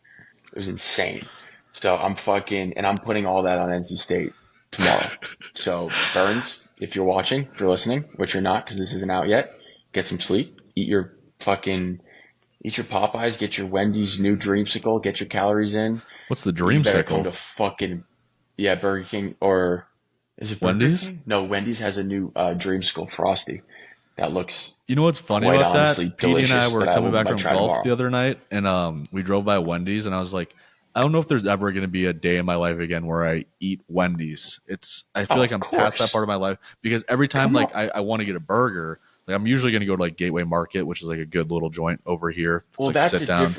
was insane. So I'm putting all that on NC State tomorrow. So Burns, if you're watching, if you're listening, which you're not because this isn't out yet, get some sleep. Eat your Popeyes, get your Wendy's new Dreamsicle, get your calories in. What's the Dreamsicle? Come to fucking Burger King or is it Wendy's? King? No, Wendy's has a new Dreamsicle Frosty that looks. You know what's funny about that? Petey and I were coming back from golf tomorrow. The other night, and we drove by Wendy's, and I was like, I don't know if there's ever going to be a day in my life again where I eat Wendy's. I feel like I'm past that part of my life because every time I want to get a burger. Like I'm usually going to go to like Gateway Market, which is like a good little joint over here. It's well, like that's sit down.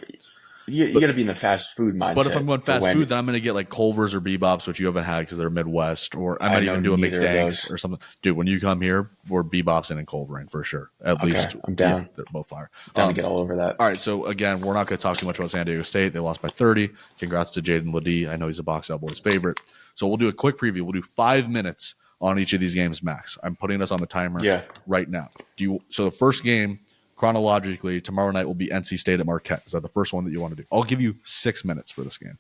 You got to be in the fast food mindset. But if I'm going fast food, then I'm going to get like Culver's or Bebop's, which you haven't had because they're Midwest, or I might even do a McDanks or something. Dude, when you come here, we're Bebop's and Culver's for sure. At least I'm down. Yeah, they're both fire. Down to get all over that. All right, so again, we're not going to talk too much about San Diego State. They lost by 30. Congrats to Jaden Ledee. I know he's a Box Out Boys favorite. So we'll do a quick preview. We'll do 5 minutes on each of these games max. I'm putting us on the timer right now. So the first game, chronologically, tomorrow night will be NC State at Marquette. Is that the first one that you want to do? I'll give you 6 minutes for this game.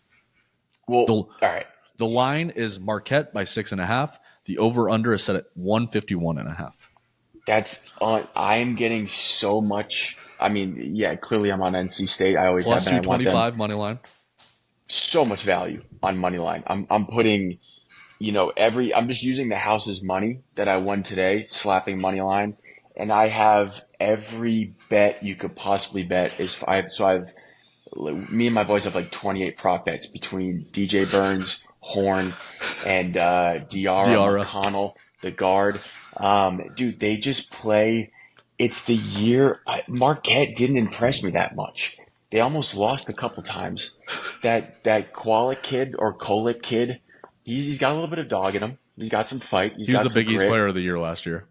Well, all right. The line is Marquette by 6.5. The over-under is set at 151.5. That's on. I am getting so much. I mean, yeah, clearly I'm on NC State. I always Plus have been. Plus 225 money line. So much value on money line. I'm putting, I'm just using the house's money that I won today, slapping money line, and I have every bet you could possibly bet. Me and my boys have like 28 prop bets between DJ Burns, Horn, and Diarra McConnell, the guard. Dude, they just play. It's the year. Marquette didn't impress me that much. They almost lost a couple times. That Kolick kid, he's got a little bit of dog in him. He's got some fight. He was the Big East Player of the Year last year.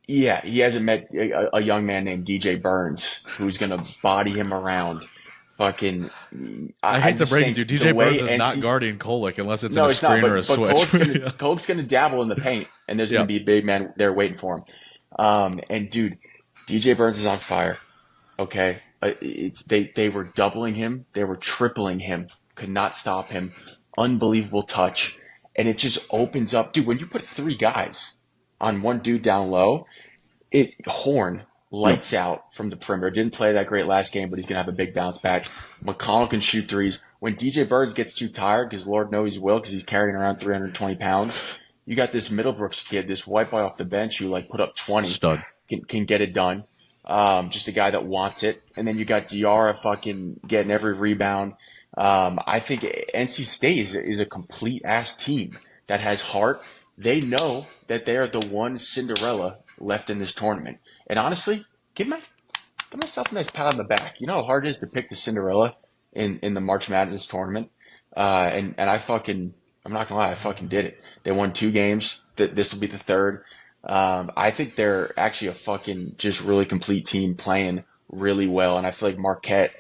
Yeah, he hasn't met a young man named DJ Burns who's going to body him around. Fucking, I hate to break it to you. DJ Burns is not guarding Kolick unless it's in a screen or a switch. Kolick's going to dabble in the paint, and there's going to be a big man there waiting for him. And dude, DJ Burns is on fire. Okay, they were doubling him, they were tripling him, could not stop him. Unbelievable touch, and it just opens up, dude. When you put 3 guys on one dude down low, Horn lights out from the perimeter. Didn't play that great last game, but he's gonna have a big bounce back. McConnell can shoot threes. When DJ Burns gets too tired, because Lord knows he will, because he's carrying around 320 pounds. You got this Middlebrooks kid, this white boy off the bench who put up 20, stud, can get it done. Just a guy that wants it. And then you got Diarra fucking getting every rebound. I think NC State is a complete ass team that has heart. They know that they are the one Cinderella left in this tournament. And honestly, give myself a nice pat on the back. You know how hard it is to pick the Cinderella in the March Madness tournament. And I'm not gonna lie, I fucking did it. They won 2 games. This will be the 3rd. I think they're actually a fucking just really complete team playing really well. And I feel like Marquette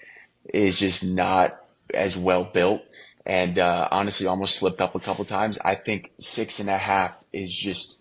is just not as well built and honestly almost slipped up a couple times. I think 6.5 is just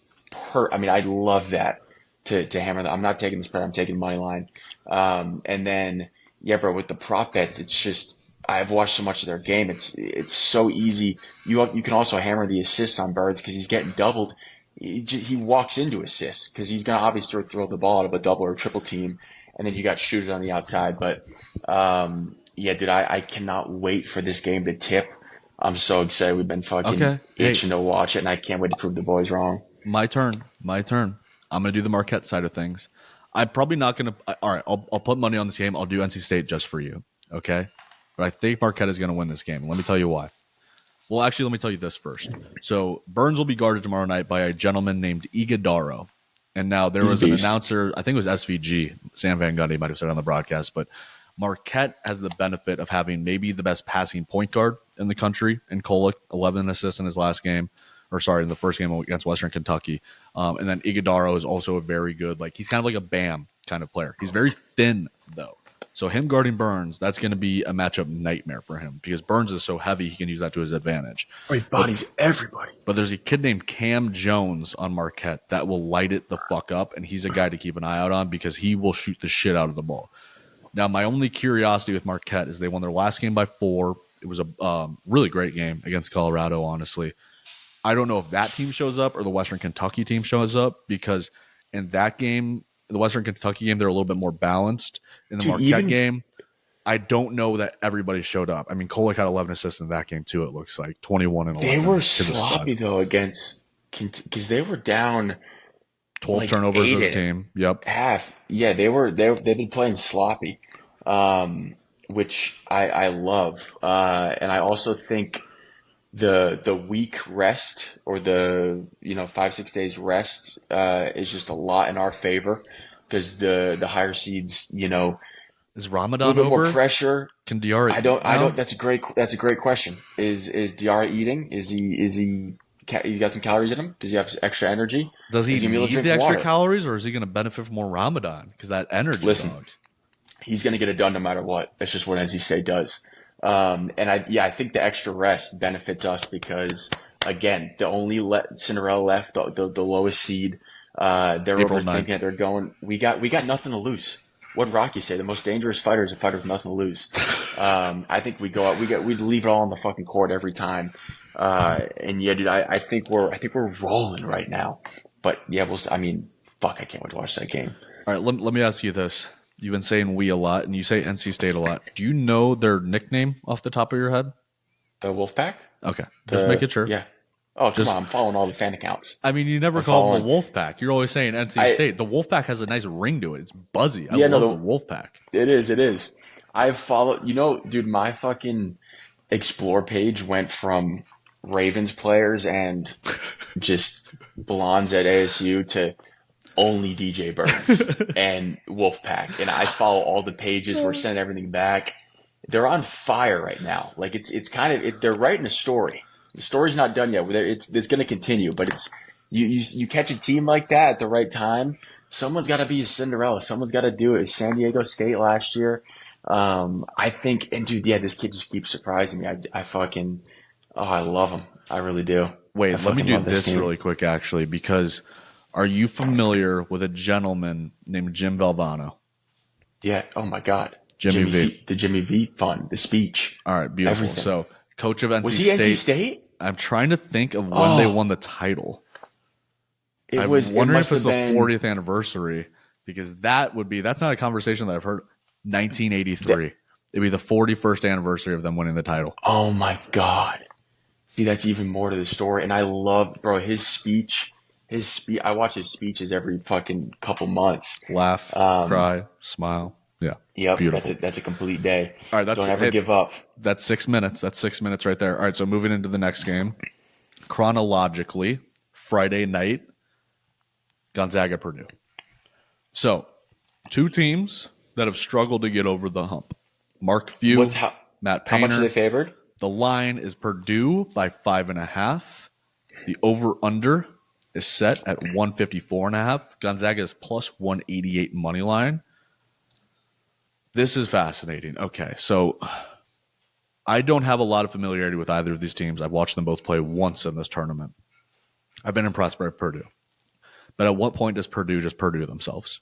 I'd love that to hammer that. I'm not taking the spread. I'm taking money line. And then, yeah, bro, with the prop bets, it's just, I've watched so much of their game. It's so easy. You can also hammer the assists on Birds because he's getting doubled. He walks into assists because he's going to obviously throw the ball out of a double or triple team. And then you got shooters on the outside. But, yeah, dude, I cannot wait for this game to tip. I'm so excited. We've been fucking itching to watch it, and I can't wait to prove the boys wrong. My turn. I'm going to do the Marquette side of things. I'm probably not going to – all right, I'll put money on this game. I'll do NC State just for you, okay? But I think Marquette is going to win this game. Let me tell you why. Well, actually, let me tell you this first. So Burns will be guarded tomorrow night by a gentleman named Iguodaro. And now there was an announcer, I think it was SVG, Sam Van Gundy might have said on the broadcast, but Marquette has the benefit of having maybe the best passing point guard in the country in Kolick, 11 assists in his last game. In the first game against Western Kentucky. And then Iguodaro is also a very good, he's kind of like a Bam kind of player. He's very thin, though. So him guarding Burns, that's going to be a matchup nightmare for him because Burns is so heavy, he can use that to his advantage. Oh, he bodies everybody. But there's a kid named Cam Jones on Marquette that will light it the fuck up, and he's a guy to keep an eye out on because he will shoot the shit out of the ball. Now, my only curiosity with Marquette is they won their last game by 4. It was a really great game against Colorado, honestly. I don't know if that team shows up or the Western Kentucky team shows up because in that game, the Western Kentucky game, they're a little bit more balanced. In the Marquette game, I don't know that everybody showed up. I mean, Kolick had 11 assists in that game too, it looks like. 21 and 11. They were sloppy, though, because they were down 12 turnovers as a team. Yep. Half. Yeah, they've been playing sloppy, which I love. And I also think the week rest or the 5-6 days rest is just a lot in our favor because the higher seeds Is A Ramadan little bit more over? pressure. Can Diarra I eat don't. I now? don't. That's a great question. Is Diarra eating? He got some calories in him? Does he have extra energy? Does he Is he gonna be able to need drink the extra water? calories, or is he going to benefit from more Ramadan? Because that energy, Listen, dog. he's gonna get it done no matter what. That's just what NC State does. And I think the extra rest benefits us because again, the only Cinderella left, the lowest seed. They're April overthinking 9th. it. They're going. We got nothing to lose. What Rocky say? The most dangerous fighter is a fighter with nothing to lose. I think we go out. We leave it all on the fucking court every time. And yeah, dude, I think we're rolling right now. But yeah, I mean, fuck, I can't wait to watch that game. All right, let me ask you this. You've been saying we a lot, and you say NC State a lot. Do you know their nickname off the top of your head? The Wolfpack. Okay, just make it sure. Yeah. Oh, come Just, on, I'm following all the fan accounts. I mean, you never I'm call them following. the Wolfpack. You're always saying NC I State. The Wolfpack has a nice ring to it. It's buzzy. I Yeah, no, love the Wolfpack. it is. It is. I've followed. Dude, my fucking explore page went from Ravens players and just blondes at ASU to only DJ Burns and Wolfpack, and I follow all the pages. We're sending everything back. They're on fire right now. Like it's kind of they're writing a story. The story's not done yet. It's going to continue, but it's you catch a team like that at the right time. Someone's got to be a Cinderella. Someone's got to do it. San Diego State last year. I think, and dude, yeah, this kid just keeps surprising me. I fucking, oh, I love him. I really do. I Wait, let me fucking do love this this team. really quick, actually, because are you familiar with a gentleman named Jim Valvano? Yeah. Oh my God. Jimmy V. The Jimmy V fund, the speech, All right, beautiful. everything. So, coach of NC Was he State. NC State? I'm trying to think of when they Oh, won the title. it I'm was. It wondering must if it's have the been 40th anniversary because that's not a conversation that I've heard. 1983. It'd be the 41st anniversary of them winning the title. Oh my God. See, that's even more to the story. And I love, bro, his speech. I watch his speeches every fucking couple months. Laugh, Um, cry, smile. Yeah, yep, beautiful. that's a complete day. All right, Don't ever give up. that's 6 minutes. That's 6 minutes right there. All right, so moving into the next game. Chronologically, Friday night, Gonzaga, Purdue. So, two teams that have struggled to get over the hump. Mark Few, What's how? Matt How much are they Painter. favored? The line is Purdue by 5.5. The over-under is set at 154.5. Gonzaga is plus 188 money line. This is fascinating. Okay, so I don't have a lot of familiarity with either of these teams. I've watched them both play once in this tournament. I've been impressed by Purdue. But at what point does Purdue just Purdue themselves?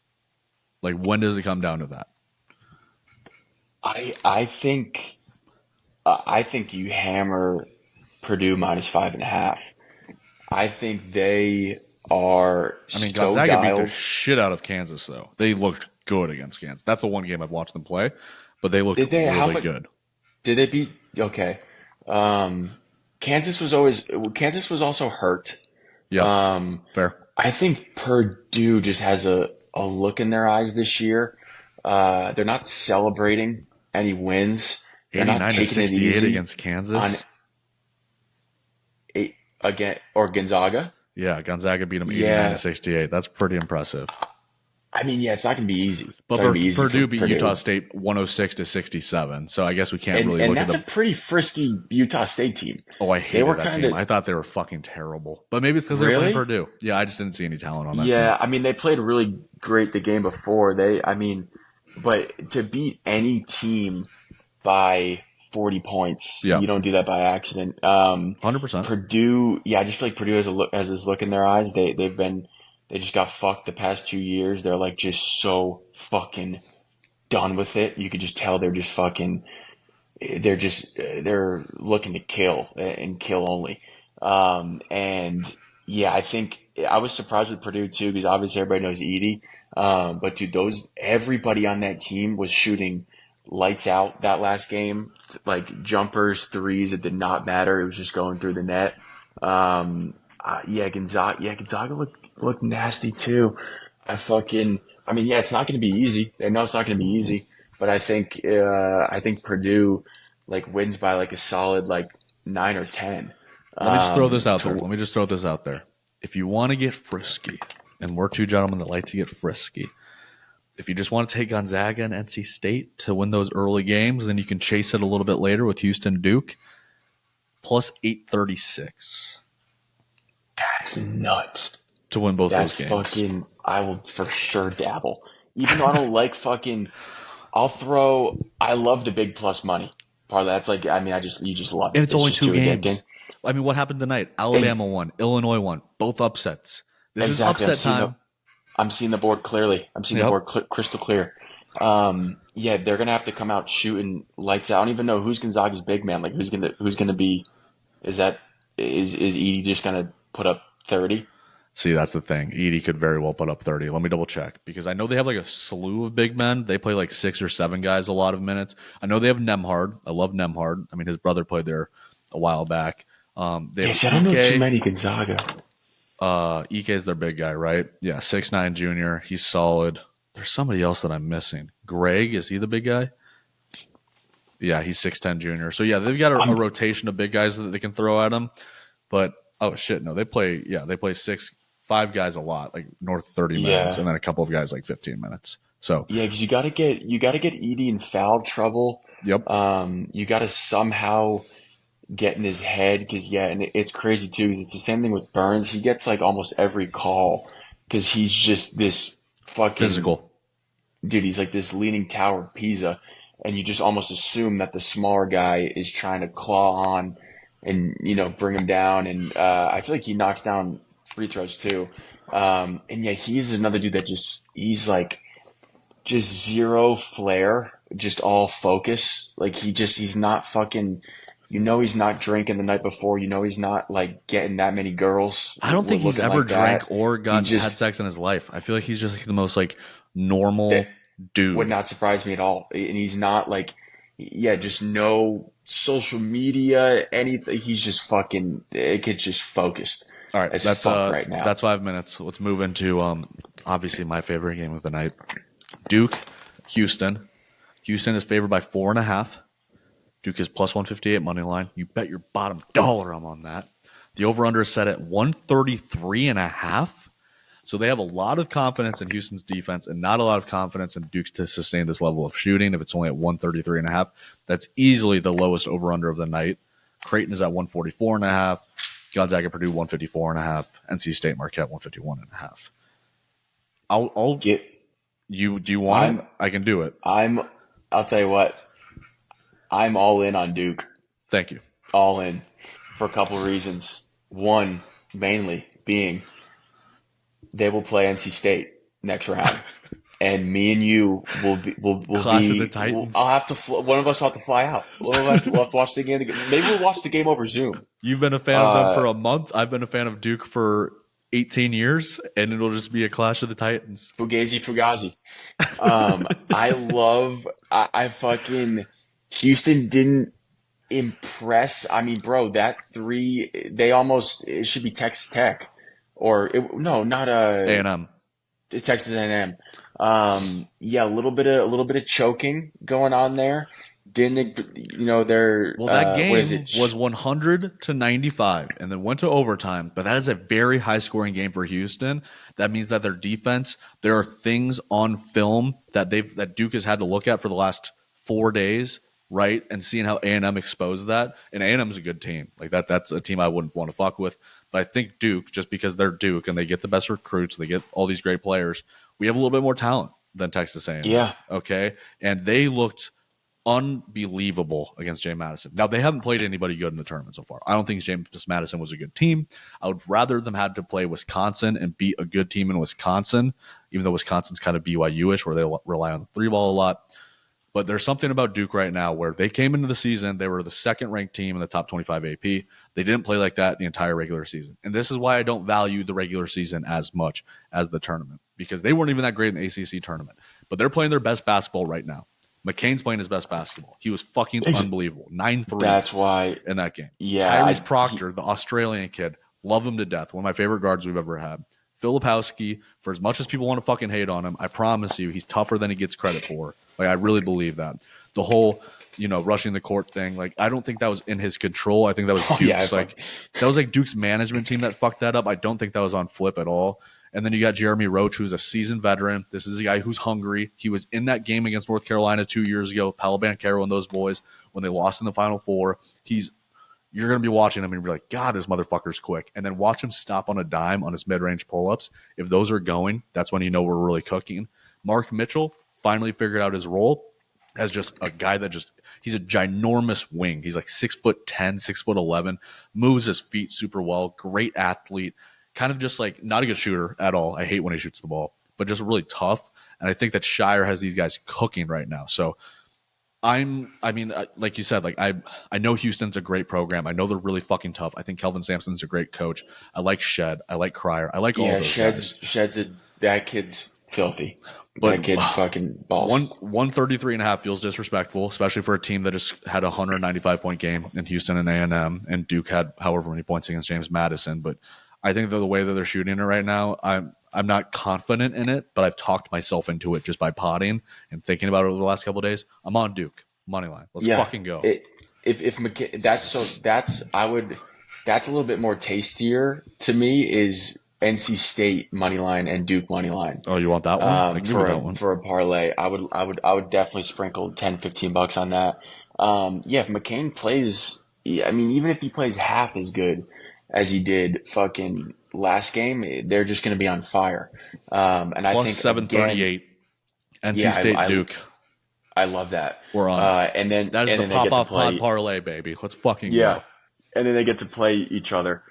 Like, when does it come down to that? I think you hammer Purdue minus 5.5. I think they are I mean, so Gonzaga beat the dialed. shit out of Kansas, though. They looked good against Kansas. That's the one game I've watched them play, but they looked Did they? How really much good. did they beat? Okay. Um, Kansas was also hurt. Yeah, Um, fair. I think Purdue just has a look in their eyes this year. They're not celebrating any wins. They're not 89 to taking it 68 easy against on Kansas. eight again or Gonzaga. Yeah, Gonzaga beat them 89 to Yeah, 68. That's pretty impressive. I mean, yeah, it's not going to be easy. It's But not going to be easy for Purdue beat Purdue. Utah State 106 to 67. So I guess we can't And really and look at that's a the. pretty frisky Utah State team. Oh, I They hated were that kind team. of I thought they were fucking terrible. But maybe it's because they were playing really, Purdue. Yeah, I just didn't see any talent on that team. yeah. I mean, they played really great the game before. I mean, but to beat any team by 40 points, Yeah, you don't do that by accident. 100%. Purdue, yeah, I just feel like Purdue has this look in their eyes. They just got fucked the past 2 years. They're like just so fucking done with it. You could just tell they're looking to kill and kill only. And yeah, I think I was surprised with Purdue too because obviously everybody knows Edie. But dude, everybody on that team was shooting lights out that last game, like jumpers, threes. It did not matter. It was just going through the net. Gonzaga looked nasty too. I mean, yeah, it's not going to be easy. I know it's not going to be easy, but I think Purdue like wins by like a solid like 9 or 10. Let me just throw this out there. To Let me just throw this out there. If you want to get frisky, and we're two gentlemen that like to get frisky, if you just want to take Gonzaga and NC State to win those early games, then you can chase it a little bit later with Houston Duke. Plus 836. That's nuts. To win both those games. Fucking, I will for sure dabble. Even though I don't like fucking, I love the big plus money. Part of that's like, I mean, you just love it. And it's only 2 games. Addicting. I mean, what happened tonight? Alabama won. Illinois won. Both upsets. This is upset time. I'm seeing the board clearly. I'm seeing the board crystal clear. Yeah, they're gonna have to come out shooting lights out. I don't even know who's Gonzaga's big man. Like who's gonna be? Is Edey just gonna put up 30? See, that's the thing. Edey could very well put up 30. Let me double check because I know they have like a slew of big men. They play like 6 or 7 guys a lot of minutes. I know they have Nemhard. I love Nemhard. I mean, his brother played there a while back. I don't know too many Gonzaga. Ike is their big guy, right? Yeah, 6'9" junior. He's solid. There's somebody else that I'm missing. Greg, is he the big guy? Yeah, he's 6'10" junior. So, yeah, they've got a rotation of big guys that they can throw at him. But, oh, shit, no. They play 5 guys a lot, like north 30 minutes, and then a couple of guys like 15 minutes. So yeah, because you got to get Edey in foul trouble. Yep. You got to somehow get in his head because and it's crazy too. It's the same thing with Burns. He gets like almost every call because he's just this fucking physical dude. He's like this leaning tower of Pisa, and you just almost assume that the smaller guy is trying to claw on and bring him down. And I feel like he knocks down free throws too. And yeah, he's another dude that he's like just zero flair, just all focus. Like he's not fucking, he's not drinking the night before. He's not like getting that many girls. I don't think he's ever drank or had sex in his life. I feel like he's just like the most like normal dude. Would not surprise me at all. And he's not like, just no social media, anything. He's just fucking, it gets just focused. All right, that's right now. That's 5 minutes. Let's move into obviously my favorite game of the night, Duke, Houston. Houston is favored by 4.5. Duke is plus 158 money line. You bet your bottom dollar I'm on that. The over/under is set at 133.5. So they have a lot of confidence in Houston's defense and not a lot of confidence in Duke to sustain this level of shooting. If it's only at 133.5, that's easily the lowest over/under of the night. Creighton is at 144.5. Gonzaga, Purdue, 154.5. NC State, Marquette, 151.5. I'll get you. Do you want it? I can do it. I'll tell you what. I'm all in on Duke. Thank you. All in for a couple of reasons. One, mainly being they will play NC State next round, and me and you will be Clash of the Titans. I'll have to. One of us will have to fly out. One of us will have to watch the game. Maybe we'll watch the game over Zoom. You've been a fan of them for a month. I've been a fan of Duke for 18 years, and it'll just be a Clash of the Titans. Fugazi. I fucking Houston didn't impress. I mean, bro, that 3, it should be Texas Tech, not A&M. Texas A&M. A little bit of choking going on there. That game was 100-95 and then went to overtime, but that is a very high scoring game for Houston. That means that their defense, there are things on film that Duke has had to look at for the last 4 days, right? And seeing how A&M exposed that, and A&M is a good team. Like that's a team I wouldn't want to fuck with. But I think Duke, just because they're Duke and they get the best recruits, they get all these great players, we have a little bit more talent than Texas A&M. Yeah. Okay. And they looked unbelievable against James Madison. Now, they haven't played anybody good in the tournament so far. I don't think James Madison was a good team. I would rather them have to play Wisconsin and beat a good team in Wisconsin, even though Wisconsin's kind of BYU-ish where they rely on the 3-ball a lot. But there's something about Duke right now where they came into the season, they were the second-ranked team in the top 25 AP. They didn't play like that the entire regular season. And this is why I don't value the regular season as much as the tournament, because they weren't even that great in the ACC tournament. But they're playing their best basketball right now. McCain's playing his best basketball. He was fucking unbelievable. 9-3 That's why in that game. Yeah, Tyrese Proctor, the Australian kid, love him to death. One of my favorite guards we've ever had. Filipowski, for as much as people want to fucking hate on him, I promise you he's tougher than he gets credit for. Like, I really believe that. The whole, rushing the court thing, like, I don't think that was in his control. I think that was Duke's. That was like Duke's management team that fucked that up. I don't think that was on Flip at all. And then you got Jeremy Roach, who's a seasoned veteran. This is a guy who's hungry. He was in that game against North Carolina 2 years ago, Paolo Banchero and those boys, when they lost in the Final Four. You're going to be watching him and be like, God, this motherfucker's quick. And then watch him stop on a dime on his mid-range pull-ups. If those are going, that's when you know we're really cooking. Mark Mitchell finally figured out his role as just a guy that he's a ginormous wing. He's like 6'10", 6'11", moves his feet super well, great athlete, kind of just like not a good shooter at all. I hate when he shoots the ball, but just really tough. And I think that Shire has these guys cooking right now. So like you said, like I know Houston's a great program. I know they're really fucking tough. I think Kelvin Sampson's a great coach. I like Shed. I like Cryer. I like all those guys. That kid's filthy. But that kid fucking balls. 133.5 feels disrespectful, especially for a team that just had a 195-point game in Houston and A&M, and Duke had however many points against James Madison. But I think the way that they're shooting it right now, I'm not confident in it, but I've talked myself into it just by potting and thinking about it over the last couple of days. I'm on Duke money line. Let's fucking go. That's a little bit more tastier to me is NC State money line and Duke money line. Oh, you want that one? For a parlay, I would definitely sprinkle $10-15 on that. If McCain plays, even if he plays half as good as he did fucking last game, they're just going to be on fire. And plus I think 738 NC State Duke. I love that. We're on. And then that is the pop-off pod parlay, baby. Let's fucking go. And then they get to play each other,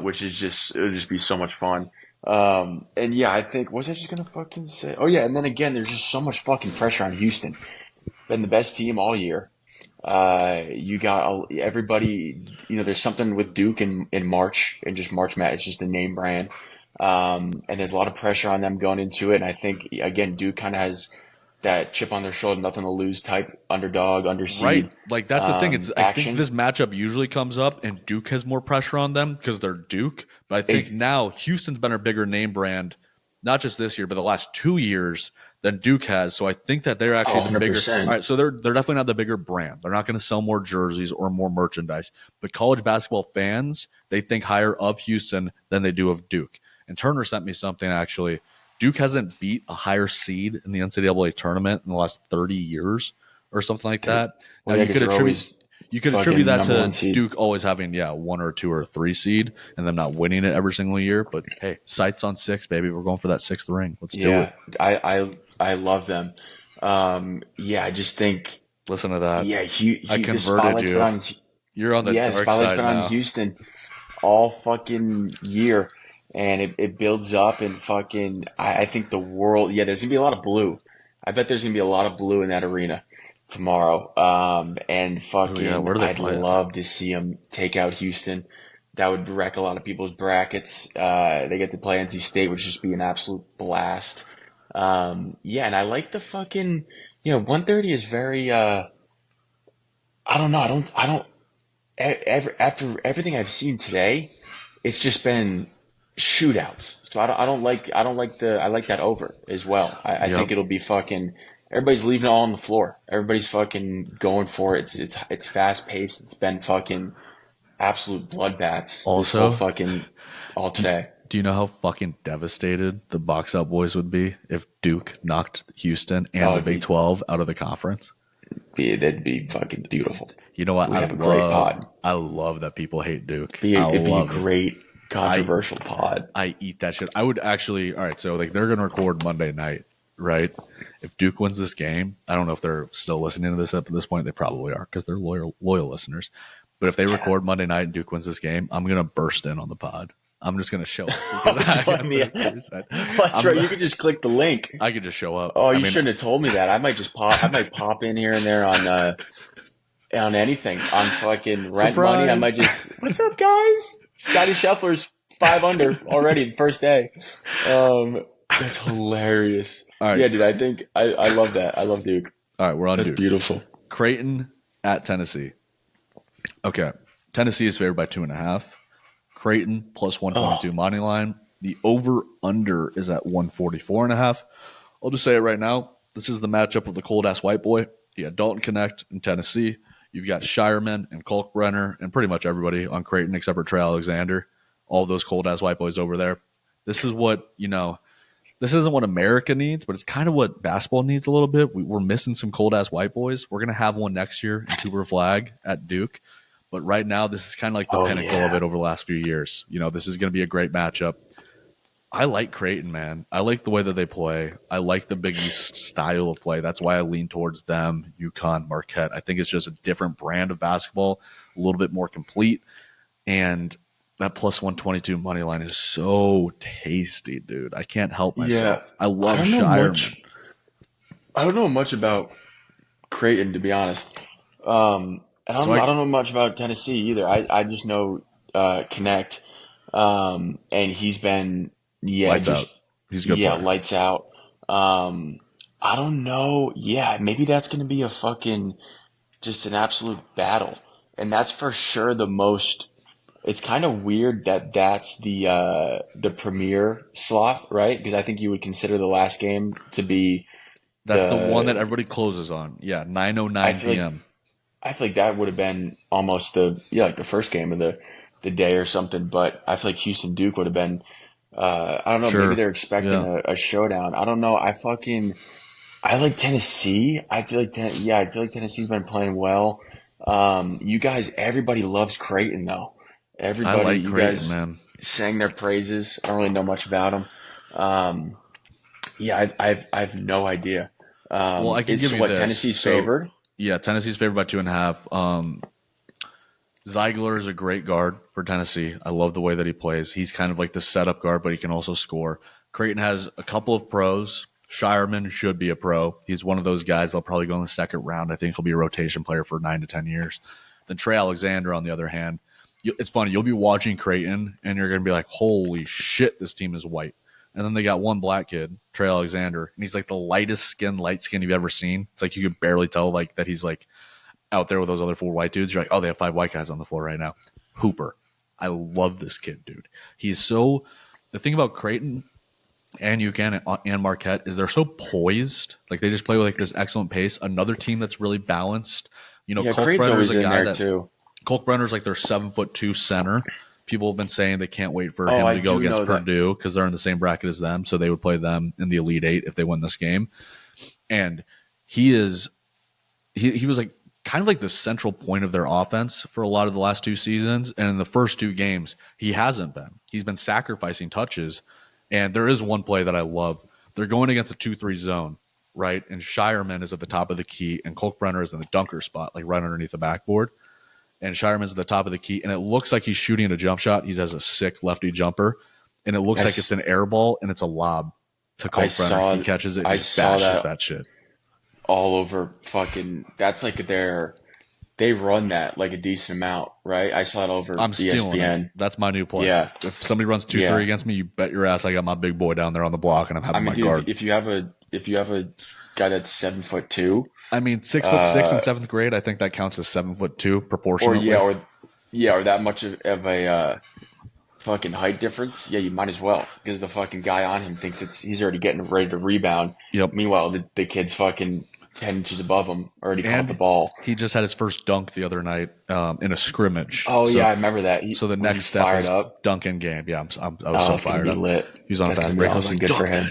which is it'll just be so much fun. I think, was I just going to fucking say? Oh, yeah, and then again, there's just so much fucking pressure on Houston. Been the best team all year. You got everybody, there's something with Duke in March, and just March Madness. It's just a name brand. And there's a lot of pressure on them going into it. And I think, again, Duke kind of has that chip on their shoulder, nothing to lose type underdog, underseed. Right. Like, that's the thing. I think this matchup usually comes up, and Duke has more pressure on them because they're Duke. But I think now Houston's been a bigger name brand, not just this year, but the last 2 years than Duke has. So I think that they're actually the bigger. All right, so they're definitely not the bigger brand. They're not going to sell more jerseys or more merchandise. But college basketball fans, they think higher of Houston than they do of Duke. And Turner sent me something, actually. Duke hasn't beat a higher seed in the NCAA tournament in the last 30 years or something like that. Well, now, you could attribute that to Duke always having, 1 or 2 or 3 seed and them not winning it every single year. But, hey, sights on 6, baby. We're going for that 6th ring. Let's do it. I love them. I just think. Listen to that. Yeah, I converted you. You're on the dark side now. On Houston all fucking year, and it builds up and fucking. I think the world. Yeah, there's gonna be a lot of blue. I bet there's gonna be a lot of blue in that arena tomorrow. And fucking. I'd love to see them take out Houston. That would wreck a lot of people's brackets. They get to play NC State, which would just be an absolute blast. And I like the fucking, 130 is very, I don't know. After everything I've seen today, it's just been shootouts. So I like that over as well. I think it'll be fucking, everybody's leaving it all on the floor. Everybody's fucking going for it. It's fast paced. It's been fucking absolute bloodbaths. Also, all today. Do you know how fucking devastated the Box Out Boys would be if Duke knocked Houston and the Big 12 out of the conference? That'd be fucking beautiful. You know what? I love that people hate Duke. It'd be a great controversial pod. I eat that shit. I would actually. All right, so they're gonna record Monday night, right? If Duke wins this game, I don't know if they're still listening to this up at this point. They probably are because they're loyal listeners. But if they record Monday night and Duke wins this game, I'm gonna burst in on the pod. I'm just going to show up. That's right. You could just click the link. I could just show up. Oh, you shouldn't have told me that. I might pop in here and there on anything. On fucking rent money. I might just, what's up, guys? Scotty Scheffler's 5 under already the first day. That's hilarious. All right. Yeah, dude, I think I love that. I love Duke. All right, we're on Duke. That's beautiful. Creighton at Tennessee. Okay. Tennessee is favored by 2.5. Creighton plus 122 money line. The over-under is at 144.5. I'll just say it right now. This is the matchup of the cold-ass white boy. You got Dalton Connect in Tennessee. You've got Shireman and Kalkbrenner and pretty much everybody on Creighton except for Trey Alexander. All those cold-ass white boys over there. This is what, this isn't what America needs, but it's kind of what basketball needs a little bit. We're missing some cold-ass white boys. We're going to have one next year in Cooper Flag at Duke. But right now, this is kind of like the pinnacle of it over the last few years. This is going to be a great matchup. I like Creighton, man. I like the way that they play. I like the Big East style of play. That's why I lean towards them, UConn, Marquette. I think it's just a different brand of basketball, a little bit more complete. And that plus 122 money line is so tasty, dude. I can't help myself. Yeah, I love Shireman. I don't know much about Creighton, to be honest. I don't know much about Tennessee either. I just know Connect, and he's been lights out. He's good. Yeah, player. Lights out. I don't know. Yeah, maybe that's going to be just an absolute battle, and that's for sure the most. It's kind of weird that that's the premier slot, right? Because I think you would consider the last game to be. That's the one that everybody closes on. Yeah, 9:09 p.m. I feel like that would have been almost the first game of the day or something. But I feel like Houston Duke would have been. I don't know. Sure. Maybe they're expecting a showdown. I don't know. I like Tennessee. I feel like Tennessee's been playing well. You guys, everybody loves Creighton though. Everybody, I like you Creighton, guys man. sang their praises. I don't really know much about them. I have no idea. Well, I can give you this. Tennessee's favored? Yeah, Tennessee's favored by 2.5. Ziegler is a great guard for Tennessee. I love the way that he plays. He's kind of like the setup guard, but he can also score. Creighton has a couple of pros. Shireman should be a pro. He's one of those guys that'll probably go in the second round. I think he'll be a rotation player for 9 to 10 years. Then Trey Alexander, on the other hand, it's funny. You'll be watching Creighton, and you're going to be like, holy shit, this team is white. And then they got one black kid, Trey Alexander, and he's like the lightest skin, light skin you've ever seen. It's like you could barely tell like that he's like out there with those other 4 white dudes. You're like, oh, they have 5 white guys on the floor right now. Hooper. I love this kid, dude. He's so – the thing about Creighton and UConn and Marquette is they're so poised. Like they just play with like this excellent pace. Another team that's really balanced. Colt Brenner's a guy that too. Colt Brenner's like their 7'2" center. People have been saying they can't wait for him to go against Purdue because they're in the same bracket as them. So they would play them in the Elite Eight if they win this game. And he was like kind of like the central point of their offense for a lot of the last 2 seasons. And in the first 2 games, he hasn't been. He's been sacrificing touches. And there is one play that I love. They're going against a 2-3 zone, right? And Shireman is at the top of the key, and Colt Brenner is in the dunker spot, like right underneath the backboard. And Shireman's at the top of the key, and it looks like he's shooting a jump shot. He has a sick lefty jumper, and it looks like it's an air ball, and it's a lob to Colt Brenner. He catches it and just bashes that shit. All over fucking – that's like they run that like a decent amount, right? I saw it over ESPN. That's my new play. Yeah. If somebody runs 2-3 against me, you bet your ass I got my big boy down there on the block, and I'm having my guard. If you have a guy that's 7'2", I mean, 6'6" in 7th grade, I think that counts as 7'2" proportionally. Or that much of a fucking height difference. Yeah, you might as well because the fucking guy on him thinks he's already getting ready to rebound. Yep. Meanwhile, the kid's fucking 10 inches above him, already caught the ball. He just had his first dunk the other night in a scrimmage. Oh, yeah, I remember that. So the next step is dunking game. Yeah, I was so fired up. Lit. He was on fast break. I was like, good for him.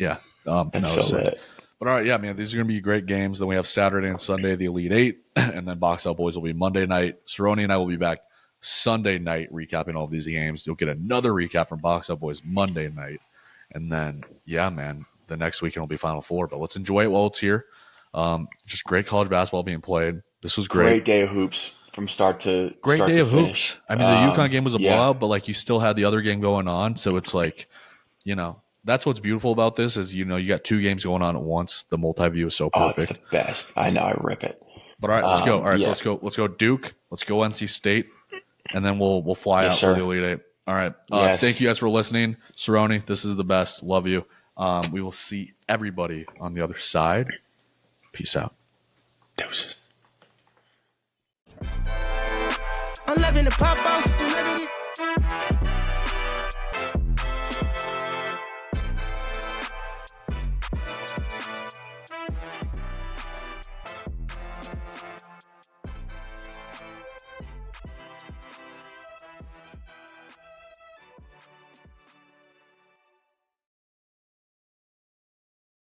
Yeah. That's so lit. But all right, yeah, man, these are going to be great games. Then we have Saturday and Sunday, the Elite Eight, and then Box Out Boys will be Monday night. Cerroni and I will be back Sunday night recapping all of these games. You'll get another recap from Box Out Boys Monday night. And then, yeah, man, the next weekend will be Final Four. But let's enjoy it while it's here. Just great college basketball being played. This was great. Great day of hoops from start to Great start day to of finish. hoops. I mean, the UConn game was a blowout, but like you still had the other game going on. So it's like, that's what's beautiful about this is, you got 2 games going on at once. The multi-view is so perfect. Oh, it's the best. I know. I rip it. But all right, let's go. All right, so let's go Duke. Let's go NC State. And then we'll fly out for the Elite Eight. All right. Thank you guys for listening. Cerroni, this is the best. Love you. We will see everybody on the other side. Peace out. Deuces. I'm loving the pop off.